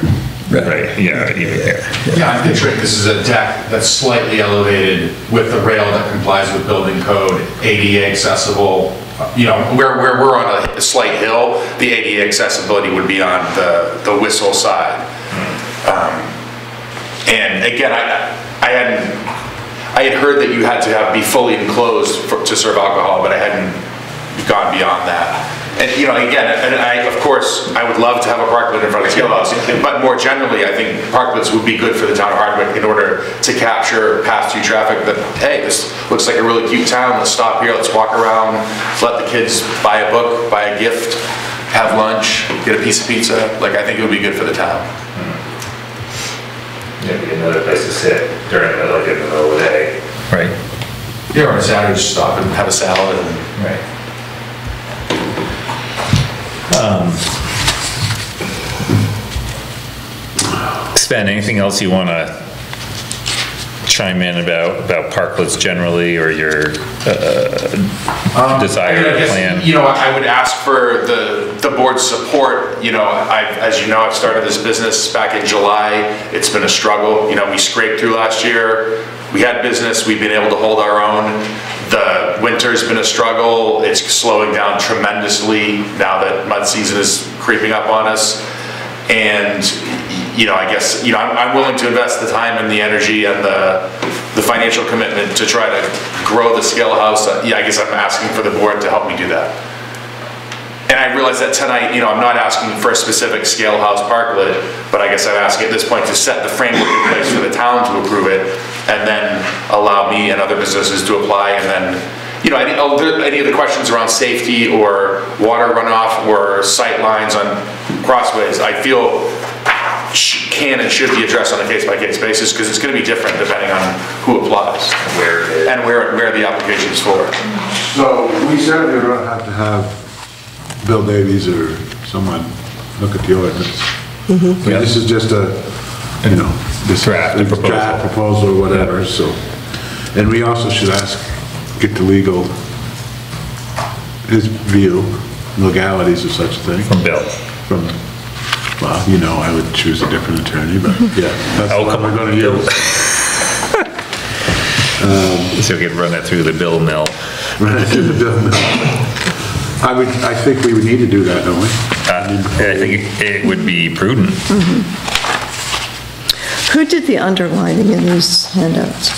Speaker 2: Right, yeah, even here.
Speaker 12: Yeah, I'm picturing this is a deck that's slightly elevated with the rail that complies with building code, ADA accessible.
Speaker 11: You know, where we're on a slight hill, the ADA accessibility would be on the Whistle side. And again, I had heard that you had to be fully enclosed to serve alcohol, but I hadn't gone beyond that. And, you know, again, of course, I would love to have a parklet in front of the skill house, but more generally, I think parklets would be good for the town of Hardwick in order to capture pass-through traffic that, hey, this looks like a really cute town, let's stop here, let's walk around, let the kids buy a book, buy a gift, have lunch, get a piece of pizza. Like, I think it would be good for the town.
Speaker 2: Yeah, be another place to sit during the, like, in the middle of the day. Right.
Speaker 12: Yeah, on a Saturday, just stop and
Speaker 11: Have a salad and.
Speaker 2: Right. Sven, anything else you want to chime in about parklets generally, or your desire
Speaker 11: I guess,
Speaker 2: plan?
Speaker 11: You know, I would ask for the board's support. You know, as you know, I've started this business back in July. It's been a struggle. You know, we scraped through last year. We had business. We've been able to hold our own. The winter's been a struggle. It's slowing down tremendously now that mud season is creeping up on us. And, you know, I guess, you know, I'm willing to invest the time and the energy and the financial commitment to try to grow the scale house. Yeah, I guess I'm asking for the board to help me do that. And I realize that tonight, you know, I'm not asking for a specific scale house parklet, but I guess I'm asking at this point to set the framework in place for the town to approve it, and then allow me and other businesses to apply. And then, you know, any of the questions around safety or water runoff or sight lines on crossways, I feel can and should be addressed on a case-by-case basis, because it's going to be different depending on who applies and where the application is for.
Speaker 3: So we certainly don't have to have Bill Davies or someone look at the ordinance.
Speaker 2: Yeah.
Speaker 3: This is just a, you know, this
Speaker 2: Draft
Speaker 3: proposal or whatever,
Speaker 2: Yeah.
Speaker 3: so. And we also should get the legal, his view, legalities of such a thing.
Speaker 2: From Bill.
Speaker 3: Well, you know, I would choose a different attorney, but yeah, that's what we're gonna use.
Speaker 2: So we can run it through the Bill mill.
Speaker 3: Run it through the Bill mill. I think we would need to do that, don't we?
Speaker 2: I think it would be prudent.
Speaker 8: Who did the underlining in these handouts?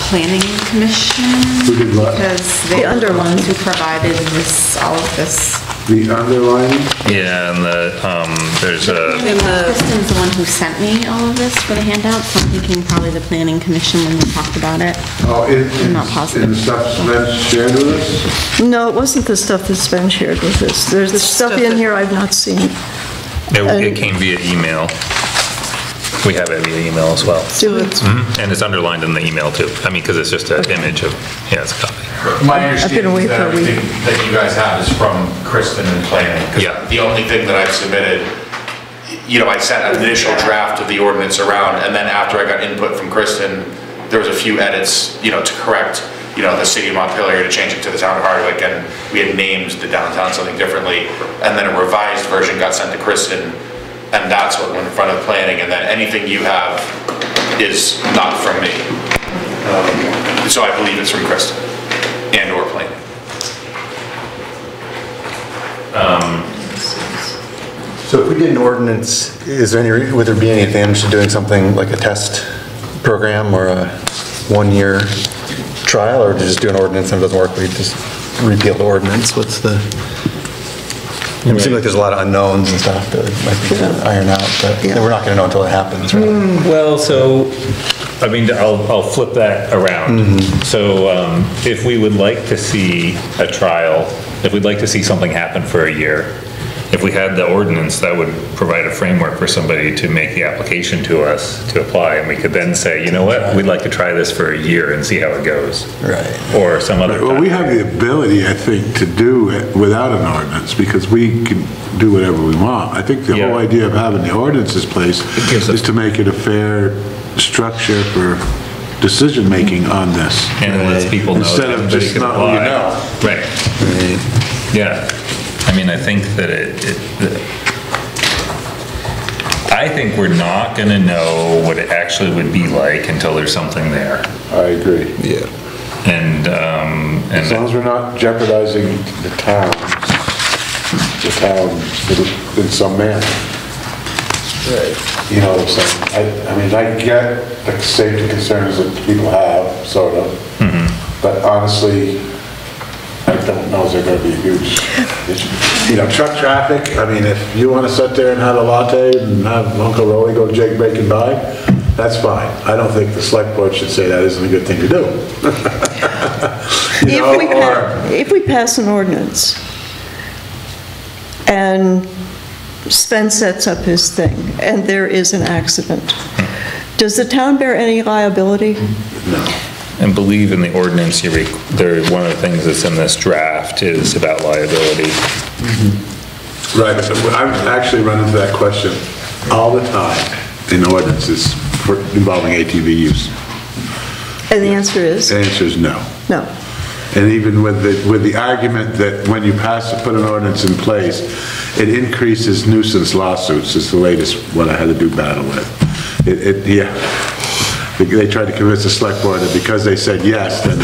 Speaker 7: Planning Commission.
Speaker 3: Who did what?
Speaker 7: Because they
Speaker 8: The underline.
Speaker 7: who provided this, all of this.
Speaker 3: The underlining?
Speaker 2: Yeah, and there's a,
Speaker 7: Kristen's the one who sent me all of this for the handout, so I'm thinking probably the Planning Commission when we talked about it.
Speaker 3: Oh,
Speaker 7: I'm not positive.
Speaker 3: And the stuff that's shared with us?
Speaker 8: No, it wasn't the stuff that's been shared with us. There's stuff in here I've not seen.
Speaker 2: it came via email. We have it via email as well.
Speaker 8: Do it.
Speaker 2: And it's underlined in the email too. I mean, because it's just an image of, yeah, it's a copy.
Speaker 12: My understanding
Speaker 8: away
Speaker 12: is that
Speaker 8: for a week.
Speaker 12: everything that you guys have is from Kristen and planning. 'Cause
Speaker 2: Yeah.
Speaker 11: The only thing that I've submitted, you know, I sent an initial draft of the ordinance around, and then after I got input from Kristen, there was a few edits, you know, to correct, you know, the city of Montpelier to change it to the town of Hardwick, and we had named the downtown something differently, and then a revised version got sent to Kristen, and that's what went in front of planning, and then anything you have is not from me. So I believe it's from Kristen and or planning.
Speaker 4: So if we did an ordinance, would there be any advantage to doing something like a test program or a one-year trial, or to just do an ordinance and it doesn't work, we just repeal the ordinance? What's the, it seems like there's a lot of unknowns and stuff that might be to iron out, but we're not gonna know until it happens, right?
Speaker 2: Well, so, I mean, I'll flip that around. So if we would like to see a trial, if we'd like to see something happen for a year, if we had the ordinance, that would provide a framework for somebody to make the application to us to apply, and we could then say, you know what, we'd like to try this for a year and see how it goes.
Speaker 4: Right.
Speaker 2: Or some other.
Speaker 3: Well, we have the ability, I think, to do it without an ordinance, because we can do whatever we want. I think the
Speaker 2: Yeah.
Speaker 3: whole idea of having the ordinances place
Speaker 2: gives
Speaker 3: is to make it a fair structure for decision-making on this.
Speaker 2: And it lets people know
Speaker 3: Instead
Speaker 2: that
Speaker 3: of
Speaker 2: everybody
Speaker 3: just
Speaker 2: can
Speaker 3: not who you
Speaker 2: apply.
Speaker 3: know.
Speaker 2: Right. Yeah. I mean, I think that I think we're not gonna know what it actually would be like until there's something there.
Speaker 3: I agree.
Speaker 4: Yeah.
Speaker 2: And,
Speaker 3: As long as we're not jeopardizing the town in some manner.
Speaker 4: Right.
Speaker 3: You know what I'm saying? I mean, I get the safety concerns that people have, sort of. But honestly, I don't know if they're gonna be a huge issue. You know, truck traffic, I mean, if you wanna sit there and have a latte and have Uncle Rolly go Jake Bacon by, that's fine. I don't think the select board should say that isn't a good thing to do. You know,
Speaker 8: If we pass an ordinance and Sven sets up his thing and there is an accident, does the town bear any liability?
Speaker 3: No.
Speaker 2: and believe in the ordinance, one of the things that's in this draft is about liability.
Speaker 3: Right, I'm actually running into that question all the time in ordinances involving ATV use.
Speaker 8: And the answer is?
Speaker 3: The answer is no.
Speaker 8: No.
Speaker 3: And even with the argument that when you put an ordinance in place, it increases nuisance lawsuits, is the latest one I had to do battle with. They tried to convince the select board that because they said yes, then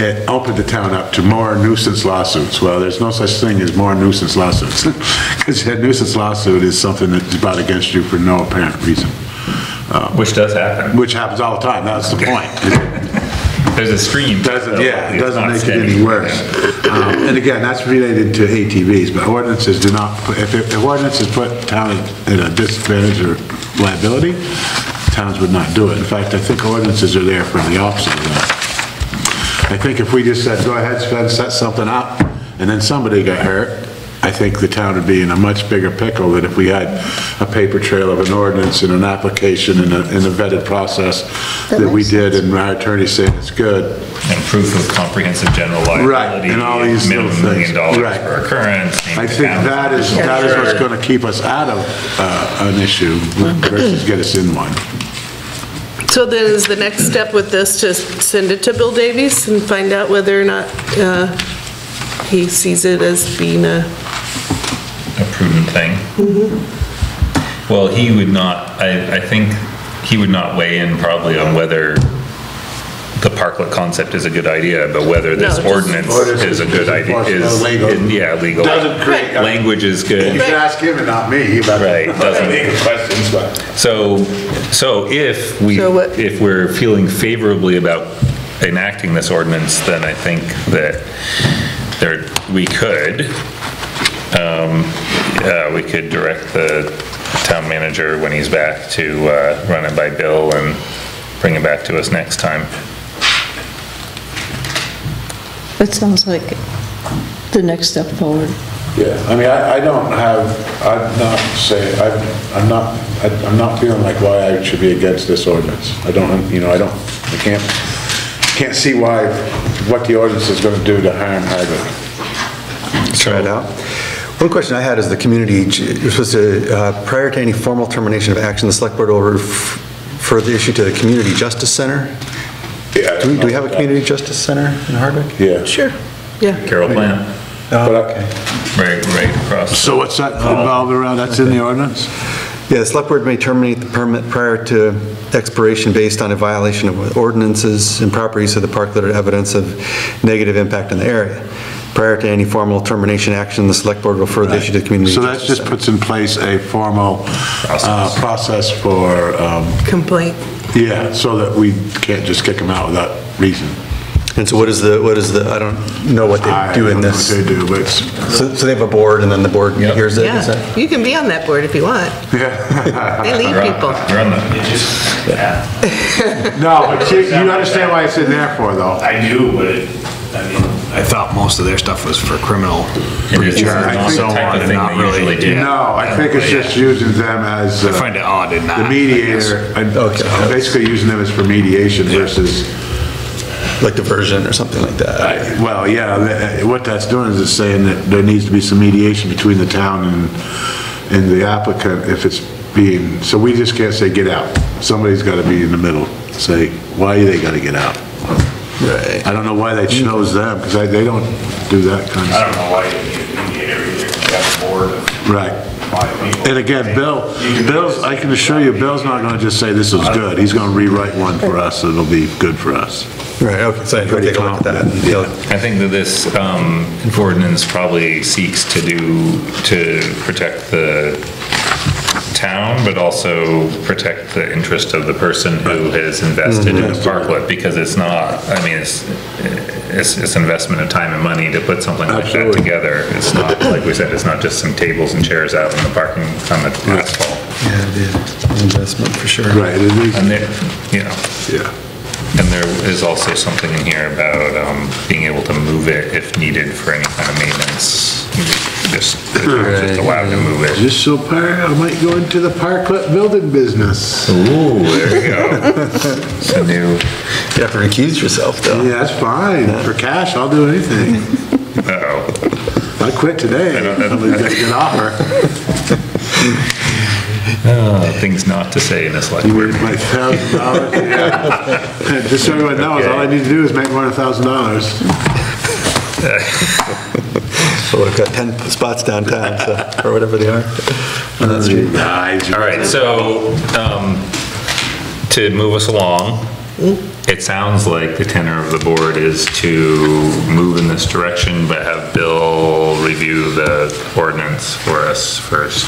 Speaker 3: it opened the town up to more nuisance lawsuits. Well, there's no such thing as more nuisance lawsuits. Because a nuisance lawsuit is something that's brought against you for no apparent reason.
Speaker 2: Which does happen.
Speaker 3: Which happens all the time, that's the point.
Speaker 2: There's a stream.
Speaker 3: It doesn't make it any worse. And again, that's related to ATVs, but ordinances do not, if ordinances put town at a disadvantage or liability, towns would not do it. In fact, I think ordinances are there for the opposite of that. I think if we just said, go ahead, set something up, and then somebody got hurt, I think the town would be in a much bigger pickle than if we had a paper trail of an ordinance and an application and a vetted process that we did, and our attorney saying it's good.
Speaker 2: And proof of comprehensive general liability.
Speaker 3: Right, and all these little things.
Speaker 2: $1 million
Speaker 3: Right.
Speaker 2: per occurrence.
Speaker 3: I think that is what's going to keep us out of an issue versus get us in one.
Speaker 5: So then is the next step with this to send it to Bill Davies and find out whether or not he sees it as being a
Speaker 2: prudent thing? Well, he would not, I think he would not weigh in probably on whether the parklet concept is a good idea, but whether this ordinance is a good idea, legal.
Speaker 3: Doesn't create.
Speaker 2: Language is good.
Speaker 3: You should ask him and not me about
Speaker 2: doesn't
Speaker 3: questions, but.
Speaker 2: So if we're feeling favorably about enacting this ordinance, then I think that we could direct the town manager when he's back to run it by Bill and bring it back to us next time.
Speaker 8: That sounds like the next step forward.
Speaker 3: Yeah, I mean, I'm not feeling like why I should be against this ordinance. I can't see what the ordinance is going to do to harm Hardwick.
Speaker 4: Let's try it out. One question I had is the community, you're supposed to, prior to any formal termination of action, the select board will refer the issue to the Community Justice Center?
Speaker 3: Yeah.
Speaker 4: Do we have a Community Justice Center in Hardwick?
Speaker 3: Yeah.
Speaker 5: Sure, yeah.
Speaker 2: Carroll Plant.
Speaker 4: Oh, okay.
Speaker 2: Right across.
Speaker 3: So what's that involved around? That's in the ordinance?
Speaker 4: Yeah, the select board may terminate the permit prior to expiration based on a violation of ordinances and proper use of the park that are evidence of negative impact in the area. Prior to any formal termination action, the select board will refer the issue to the Community
Speaker 3: So that
Speaker 4: Justice
Speaker 3: just
Speaker 4: Center.
Speaker 3: puts in place a formal process for...
Speaker 5: Complaint.
Speaker 3: Yeah, so that we can't just kick them out without reason.
Speaker 4: And so what is the, I don't know what they do in this.
Speaker 3: I don't know what they do, but...
Speaker 4: So they have a board and then the board hears it? is that-
Speaker 5: Yeah, you can be on that board if you want.
Speaker 3: Yeah.
Speaker 5: They lead people.
Speaker 2: You're on the,
Speaker 3: No, but you understand why it's in there for, though.
Speaker 9: I do, but I mean,
Speaker 10: I thought most of their stuff was for criminal
Speaker 2: And it's
Speaker 10: breach
Speaker 2: not
Speaker 10: and
Speaker 2: the
Speaker 10: so
Speaker 2: type of
Speaker 10: on, and
Speaker 2: thing
Speaker 10: not
Speaker 2: they
Speaker 10: really.
Speaker 2: usually do.
Speaker 3: No, I think it's just using them as
Speaker 10: I find it odd in that.
Speaker 3: the mediator, and basically using them as for mediation versus,
Speaker 4: Like diversion or something like that.
Speaker 3: well, yeah, what that's doing is it's saying that there needs to be some mediation between the town and the applicant if it's being, so we just can't say get out. Somebody's gotta be in the middle, say, why they gotta get out.
Speaker 4: Right.
Speaker 3: I don't know why they chose them, because they don't do that kind of
Speaker 12: I
Speaker 3: stuff.
Speaker 12: don't know why you need a mediator either, you have a board of
Speaker 3: Right.
Speaker 12: 5 people.
Speaker 3: And again, Bill's, I can assure you, Bill's not gonna just say this is good. He's gonna rewrite one for us, and it'll be good for us.
Speaker 4: Right, okay, so I'll take a look at that. and feel-
Speaker 2: I think that this ordinance probably seeks to protect the town, but also protect the interest of the person who has invested in the parklet, because it's not, I mean, it's investment of time and money to put something like that
Speaker 3: Absolutely.
Speaker 2: together. It's not, like we said, it's not just some tables and chairs out in the parking, on the asphalt.
Speaker 4: Yeah, it is. Investment for sure.
Speaker 3: Right, it is,
Speaker 2: And there, you know,
Speaker 3: yeah.
Speaker 2: and there is also something in here about being able to move it if needed for any kind of maintenance. Just allowed to move it.
Speaker 3: Just so I might go into the parklet building business.
Speaker 2: Ooh, there you go. It's a new,
Speaker 4: You have to recuse yourself, though.
Speaker 3: Yeah, that's fine. For cash, I'll do anything.
Speaker 2: uh-oh.
Speaker 3: I quit today. I'll get a good offer.
Speaker 2: Things not to say in this select
Speaker 3: You
Speaker 2: board
Speaker 3: mean
Speaker 2: meeting.
Speaker 3: like $1,000? Yeah. Just so everyone knows, all I need to do is make more than $1,000.
Speaker 4: Well, we've got 10 spots downtown, so, or whatever they are. On that street.
Speaker 3: Nice.
Speaker 2: All right, so, to move us along, it sounds like the tenor of the board is to move in this direction, but have Bill review the ordinance for us first.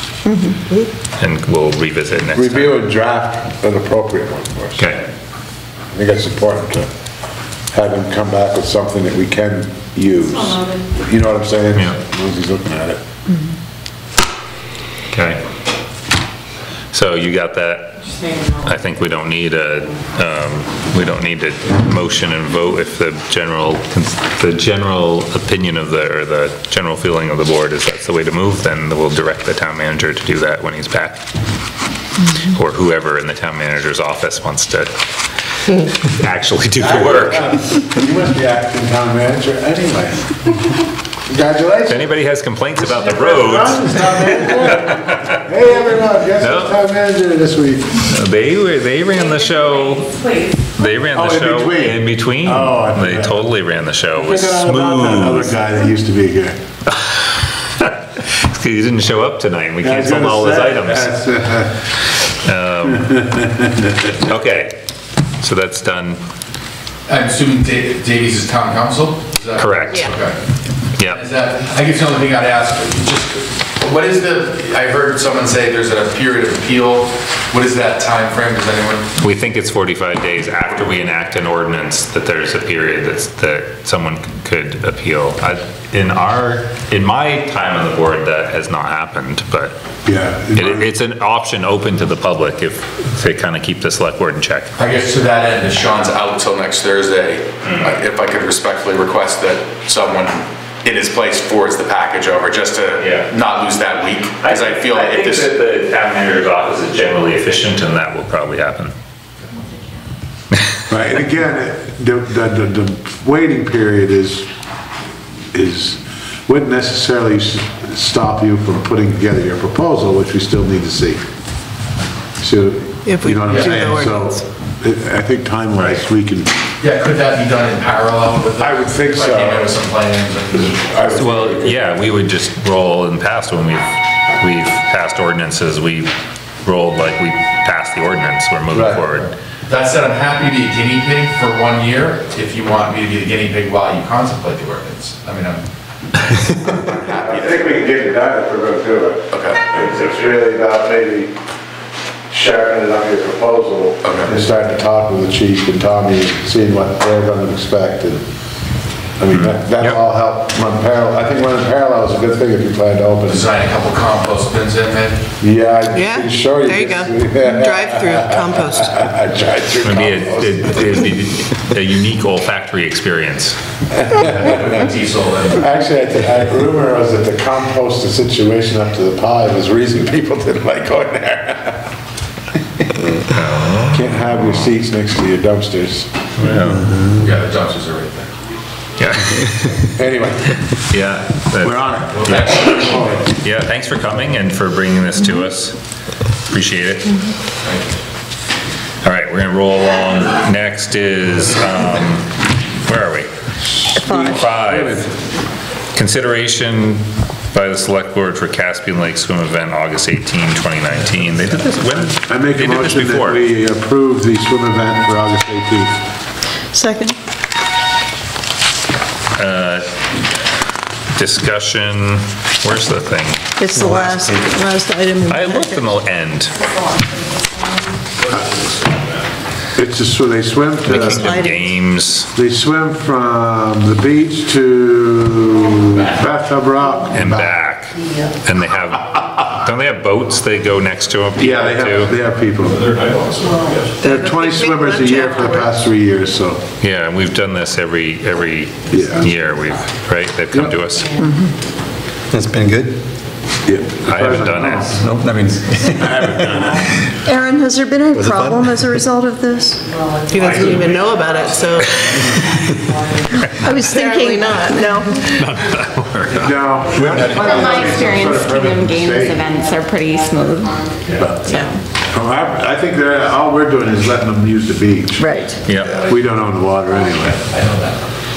Speaker 2: And we'll revisit next time.
Speaker 3: Review and draft an appropriate one for us.
Speaker 2: Okay,
Speaker 3: I think it's important to have him come back with something that we can use. You know what I'm saying?
Speaker 2: Yeah.
Speaker 3: As long as he's looking at it.
Speaker 2: okay. So you got that? I think we don't need a motion and vote if the general opinion of or the general feeling of the board is that's the way to move, then we'll direct the town manager to do that when he's back. Or whoever in the town manager's office wants to actually do the work.
Speaker 3: You must be acting town manager anyway. Congratulations.
Speaker 2: If anybody has complaints about the roads,
Speaker 3: Hey, everyone, guess
Speaker 2: No.
Speaker 3: who's town manager this week?
Speaker 2: they ran the show. They ran the
Speaker 3: Oh, in
Speaker 2: show
Speaker 3: between.
Speaker 2: in between.
Speaker 3: Oh, I
Speaker 2: They
Speaker 3: forgot.
Speaker 2: totally ran the show. It was
Speaker 3: Forgot all about that other
Speaker 2: smooth.
Speaker 3: guy that used to be here.
Speaker 2: He didn't show up tonight and we canceled all his items. Okay, so that's done.
Speaker 12: I'm assuming Davies is town council? Is that-
Speaker 2: Correct.
Speaker 5: Yeah.
Speaker 12: Okay.
Speaker 2: Yep.
Speaker 12: Is that, I guess the only thing I'd ask, just, what is I heard someone say there's a period of appeal. What is that time frame? Does anyone?
Speaker 2: We think it's 45 days after we enact an ordinance that there's a period that someone could appeal. In my time on the board, that has not happened, but
Speaker 3: Yeah.
Speaker 2: it's an option open to the public to kind of keep the select board in check.
Speaker 12: I guess to that end,
Speaker 11: If Sean's out till next Thursday, if I could respectfully request that someone in his place forwards the package over, just to not lose that week, because I feel if this.
Speaker 2: the town manager's office is generally efficient and that will probably happen.
Speaker 3: Right, and again, the waiting period wouldn't necessarily stop you from putting together your proposal, which we still need to see. So,
Speaker 5: If we
Speaker 3: you know what I'm
Speaker 5: do the
Speaker 3: saying?
Speaker 5: ordinance.
Speaker 3: So, I think time-wise, we can,
Speaker 12: yeah, could that be done in parallel with?
Speaker 3: I would think
Speaker 12: If I came
Speaker 3: so.
Speaker 12: in with some plans and.
Speaker 2: Well, yeah, we would just roll in past when we've passed ordinances, we rolled like we passed the ordinance, we're moving
Speaker 3: Right.
Speaker 2: forward.
Speaker 12: That said, I'm happy to be a guinea pig for 1 year, if you want me to be the guinea pig while you contemplate the ordinance. I mean, I'm
Speaker 3: I think we can get it done if we're gonna do it.
Speaker 11: Okay.
Speaker 3: It's really about maybe sharpening up your proposal and starting to talk with the chief and Tommy, seeing what they're gonna expect and I mean, that'll all help run parallel. I think running parallel is a good thing if you plan to open.
Speaker 12: Design a couple compost bins in there.
Speaker 3: Yeah, I'm
Speaker 5: Yeah,
Speaker 3: pretty sure you.
Speaker 5: there you go. Drive-through compost.
Speaker 3: Drive-through
Speaker 2: It'd be a unique olfactory experience.
Speaker 12: Diesel and.
Speaker 3: Actually, I rumor was that the composted situation up to the pie was the reason people didn't like going there. Can't have your seats next to your dumpsters.
Speaker 2: Well,
Speaker 12: Yeah, the dumpsters are right there.
Speaker 2: yeah.
Speaker 3: Anyway,
Speaker 2: Yeah.
Speaker 3: we're on it.
Speaker 2: Yeah, thanks for coming and for bringing this to us. Appreciate it. All right, we're gonna roll along. Next is, where are we? 5. Consideration by the select board for Caspian Lake Swim Event, August 18, 2019. They did this, when?
Speaker 3: I make a
Speaker 2: They did this
Speaker 3: motion that
Speaker 2: before.
Speaker 3: we approve the swim event for August 18th.
Speaker 8: Second?
Speaker 2: Discussion, where's the thing?
Speaker 8: It's the last item in the
Speaker 2: I looked in
Speaker 8: packet.
Speaker 2: the end.
Speaker 3: It's just, so they swim
Speaker 2: Making
Speaker 3: to,
Speaker 2: of games
Speaker 3: they swim from the beach to Bathtub Rock.
Speaker 2: and back. And they have, don't they have boats they go next to them?
Speaker 3: Yeah, they have people. There are 20 swimmers a year for the past 3 years, so.
Speaker 2: Yeah, and we've done this every
Speaker 3: Yeah.
Speaker 2: year, right? They've come to us.
Speaker 4: It's been good.
Speaker 3: Yeah.
Speaker 2: I haven't done it.
Speaker 4: Nope, I mean,
Speaker 8: Aaron, has there been any
Speaker 4: Was it fun?
Speaker 8: problem as a result of this?
Speaker 5: He doesn't even know about it, so
Speaker 8: I was
Speaker 5: apparently
Speaker 8: thinking,
Speaker 5: not.
Speaker 8: no.
Speaker 3: No.
Speaker 7: From my experience, Kingdom Games events are pretty smooth.
Speaker 3: I think all we're doing is letting them use the beach.
Speaker 8: Right.
Speaker 2: Yeah,
Speaker 3: We don't own the water anyway.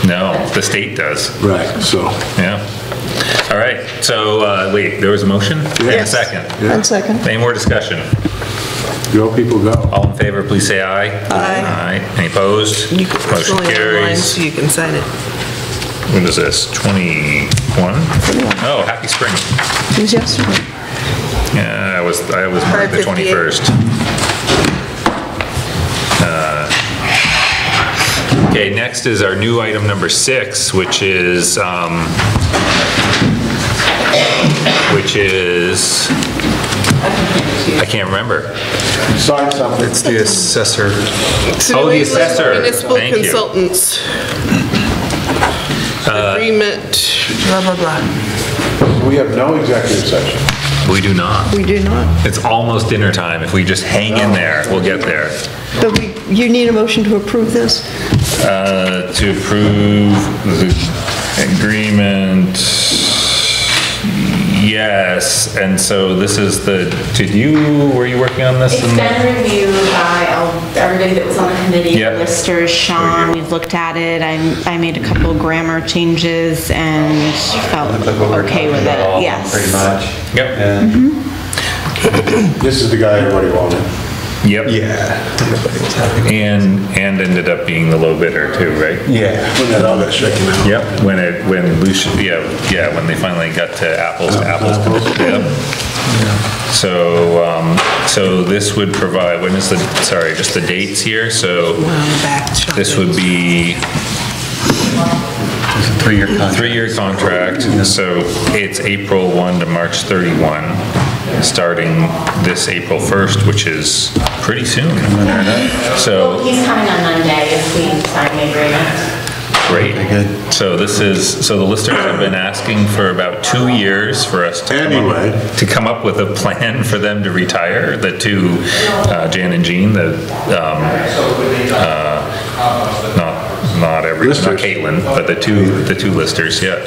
Speaker 2: no, the state does,
Speaker 3: Right, so.
Speaker 2: yeah. All right, so, wait, there was a motion? And a
Speaker 8: Yes.
Speaker 2: second.
Speaker 8: One second.
Speaker 2: Any more discussion?
Speaker 3: Go people go.
Speaker 2: All in favor, please say aye. Aye. Any opposed?
Speaker 5: you can, it's
Speaker 2: Motion
Speaker 5: only online,
Speaker 2: carries.
Speaker 5: so you can sign it.
Speaker 2: What is this, 21? Oh, happy spring.
Speaker 8: It was yesterday.
Speaker 2: Yeah, I was marked the
Speaker 5: 5:58.
Speaker 2: 21st. Okay, next is our new item number 6, which is, I can't remember.
Speaker 3: Sign something.
Speaker 4: it's the assessor.
Speaker 2: Oh, the assessor.
Speaker 5: Municipal
Speaker 2: Thank you.
Speaker 5: consultants. Agreement, blah, blah, blah.
Speaker 3: We have no executive session.
Speaker 2: We do not.
Speaker 8: We do not.
Speaker 2: It's almost dinner time. If we just hang in there, we'll get there.
Speaker 8: But you need a motion to approve this?
Speaker 2: To approve the agreement, yes, and so this is were you working on this?
Speaker 7: It's been reviewed by everybody that was on the committee,
Speaker 2: Yep.
Speaker 7: listers, Sean, we've looked at it, I made a couple of grammar changes and felt okay with it, yes.
Speaker 4: Pretty much.
Speaker 2: Yep.
Speaker 3: This is the guy everybody wanted.
Speaker 2: Yep.
Speaker 4: Yeah.
Speaker 2: And ended up being the low bidder too, right?
Speaker 4: Yeah.
Speaker 3: When that all got shaken out.
Speaker 2: Yep, when Lucia, when they finally got to apples to apples. Yep. So this would provide, just the dates here, so this would be
Speaker 4: It's a 3-year contract.
Speaker 2: 3-year contract, so it's April 1 to March 31, starting this April 1st, which is pretty soon. So,
Speaker 7: He's coming on Monday if we sign the agreement.
Speaker 2: great.
Speaker 4: good.
Speaker 2: So the listers have been asking for about 2 years for us to come up with a plan for them to retire, the two, Jan and Jean, not Caitlin, but the two listers, yeah.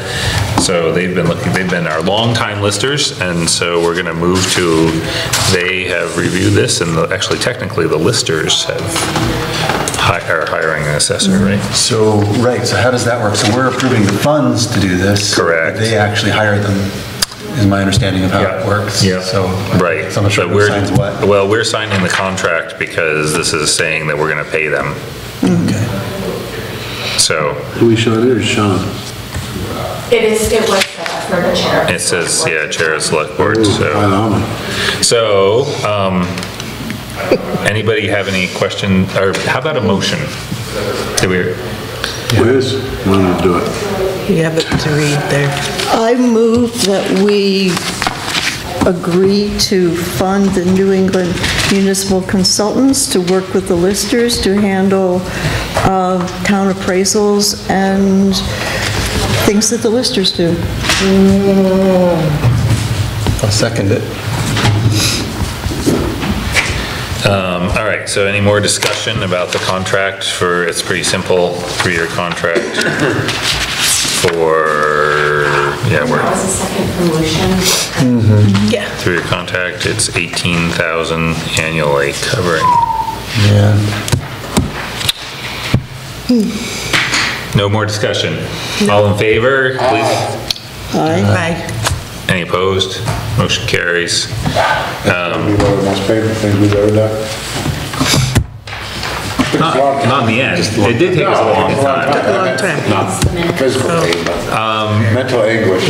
Speaker 2: So they've been our longtime listers, and so we're gonna move to, they have reviewed this, and actually technically the listers are hiring an assessor, right?
Speaker 4: So how does that work? So we're approving the funds to do this.
Speaker 2: Correct.
Speaker 4: But they actually hire them, is my understanding of how it works.
Speaker 2: Yeah.
Speaker 4: So.
Speaker 2: Right.
Speaker 4: So I'm not sure
Speaker 2: But
Speaker 4: who signs what.
Speaker 2: Well, we're signing the contract because this is saying that we're gonna pay them.
Speaker 4: Okay.
Speaker 2: So,
Speaker 3: Who we Sean it or Sean?
Speaker 7: It was for the chair.
Speaker 2: it says, yeah, Chair of Select Board, so. Anybody have any question, or how about a motion?
Speaker 3: Liz, why don't you do it?
Speaker 5: You have it to read there.
Speaker 8: I move that we agree to fund the New England Municipal Consultants to work with the listers to handle town appraisals and things that the listers do.
Speaker 4: I'll second it.
Speaker 2: All right, so any more discussion about the contract for, it's pretty simple, 3-year contract for, yeah,
Speaker 7: That
Speaker 2: we're,
Speaker 7: was a second promotion.
Speaker 5: Yeah.
Speaker 2: 3-year contract, it's 18,000 annually covering.
Speaker 4: Yeah.
Speaker 2: No more discussion. All in favor, please?
Speaker 5: Aye.
Speaker 2: Any opposed? Motion carries.
Speaker 3: Be one of the most painful things we've ever done.
Speaker 2: Not in the end. It did take us a long time.
Speaker 5: Long time.
Speaker 3: Not physical pain, but mental anguish.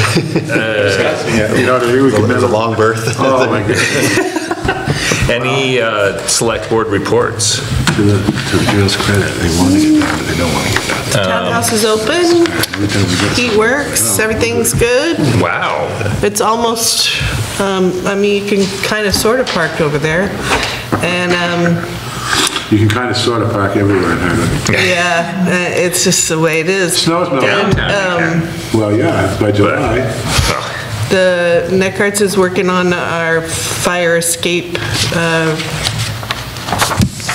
Speaker 3: Yeah, you know what I mean?
Speaker 4: It was a long birth.
Speaker 3: Oh, my goodness.
Speaker 2: Any select board reports?
Speaker 3: To Jill's credit, they want to get done, but they don't want to get done.
Speaker 5: Townhouse is open, heat works, everything's good.
Speaker 2: Wow.
Speaker 5: It's almost, I mean, you can kind of sort of park over there. And,
Speaker 3: You can kind of sort of park everywhere in Hardwick.
Speaker 5: yeah, it's just the way it is.
Speaker 3: Snow's melting.
Speaker 2: Downtown, you
Speaker 3: Well, yeah, by July.
Speaker 5: The Neckarts is working on our fire escape,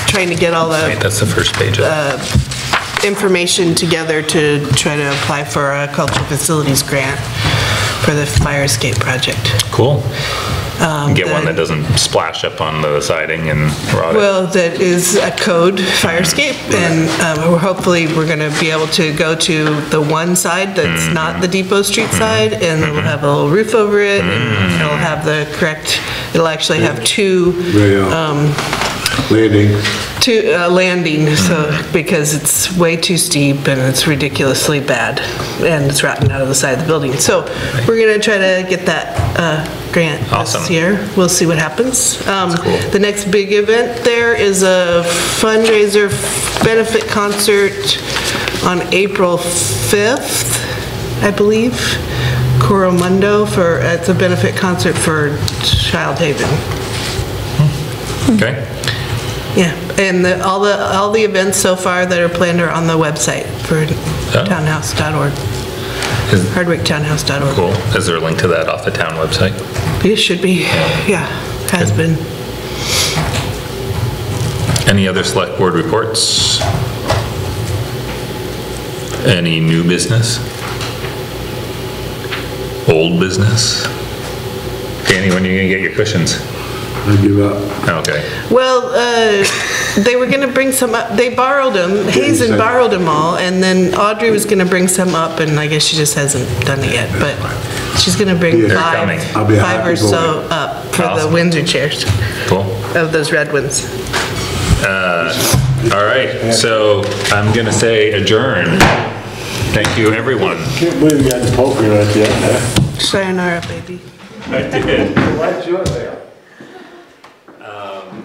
Speaker 5: trying to get all
Speaker 2: Wait,
Speaker 5: the
Speaker 2: that's the first page of it.
Speaker 5: information together to try to apply for a cultural facilities grant for the fire escape project.
Speaker 2: Cool. Get one that doesn't splash up on the siding and rot it.
Speaker 5: Well, that is a code fire escape, and hopefully we're gonna be able to go to the one side that's not the Depot Street side, and it'll have a little roof over it, and it'll have the correct, it'll actually have two, landing, so, because it's way too steep and it's ridiculously bad, and it's rotting out of the side of the building. So we're gonna try to get that grant
Speaker 2: Awesome.
Speaker 5: this year. We'll see what happens.
Speaker 2: cool.
Speaker 5: The next big event there is a fundraiser benefit concert on April 5th, I believe. Coromundo it's a benefit concert for Child Haven.
Speaker 2: Okay.
Speaker 5: Yeah, and all the events so far that are planned are on the website for townhouse.org. Hardwicktownhouse.org.
Speaker 2: Cool. Is there a link to that off the town website?
Speaker 5: It should be, yeah, has been.
Speaker 2: Any other select board reports? Any new business? Old business? Danny, when are you gonna get your cushions?
Speaker 3: I give up.
Speaker 2: Okay.
Speaker 5: Well, they were gonna bring some up, they borrowed them, Hazen borrowed them all, and then Audrey was gonna bring some up, and I guess she just hasn't done it yet, but she's gonna bring
Speaker 3: They're
Speaker 2: coming.
Speaker 3: I'll be a
Speaker 5: five
Speaker 3: happy
Speaker 5: or so
Speaker 3: boy.
Speaker 5: up for the
Speaker 2: Awesome.
Speaker 5: Windsor chairs,
Speaker 2: Cool.
Speaker 5: of those red ones.
Speaker 2: All right, so I'm gonna say adjourn. Thank you, everyone.
Speaker 3: Can't believe you got the poker right there.
Speaker 5: Sayonara, baby.
Speaker 2: I did.
Speaker 3: Why'd you there?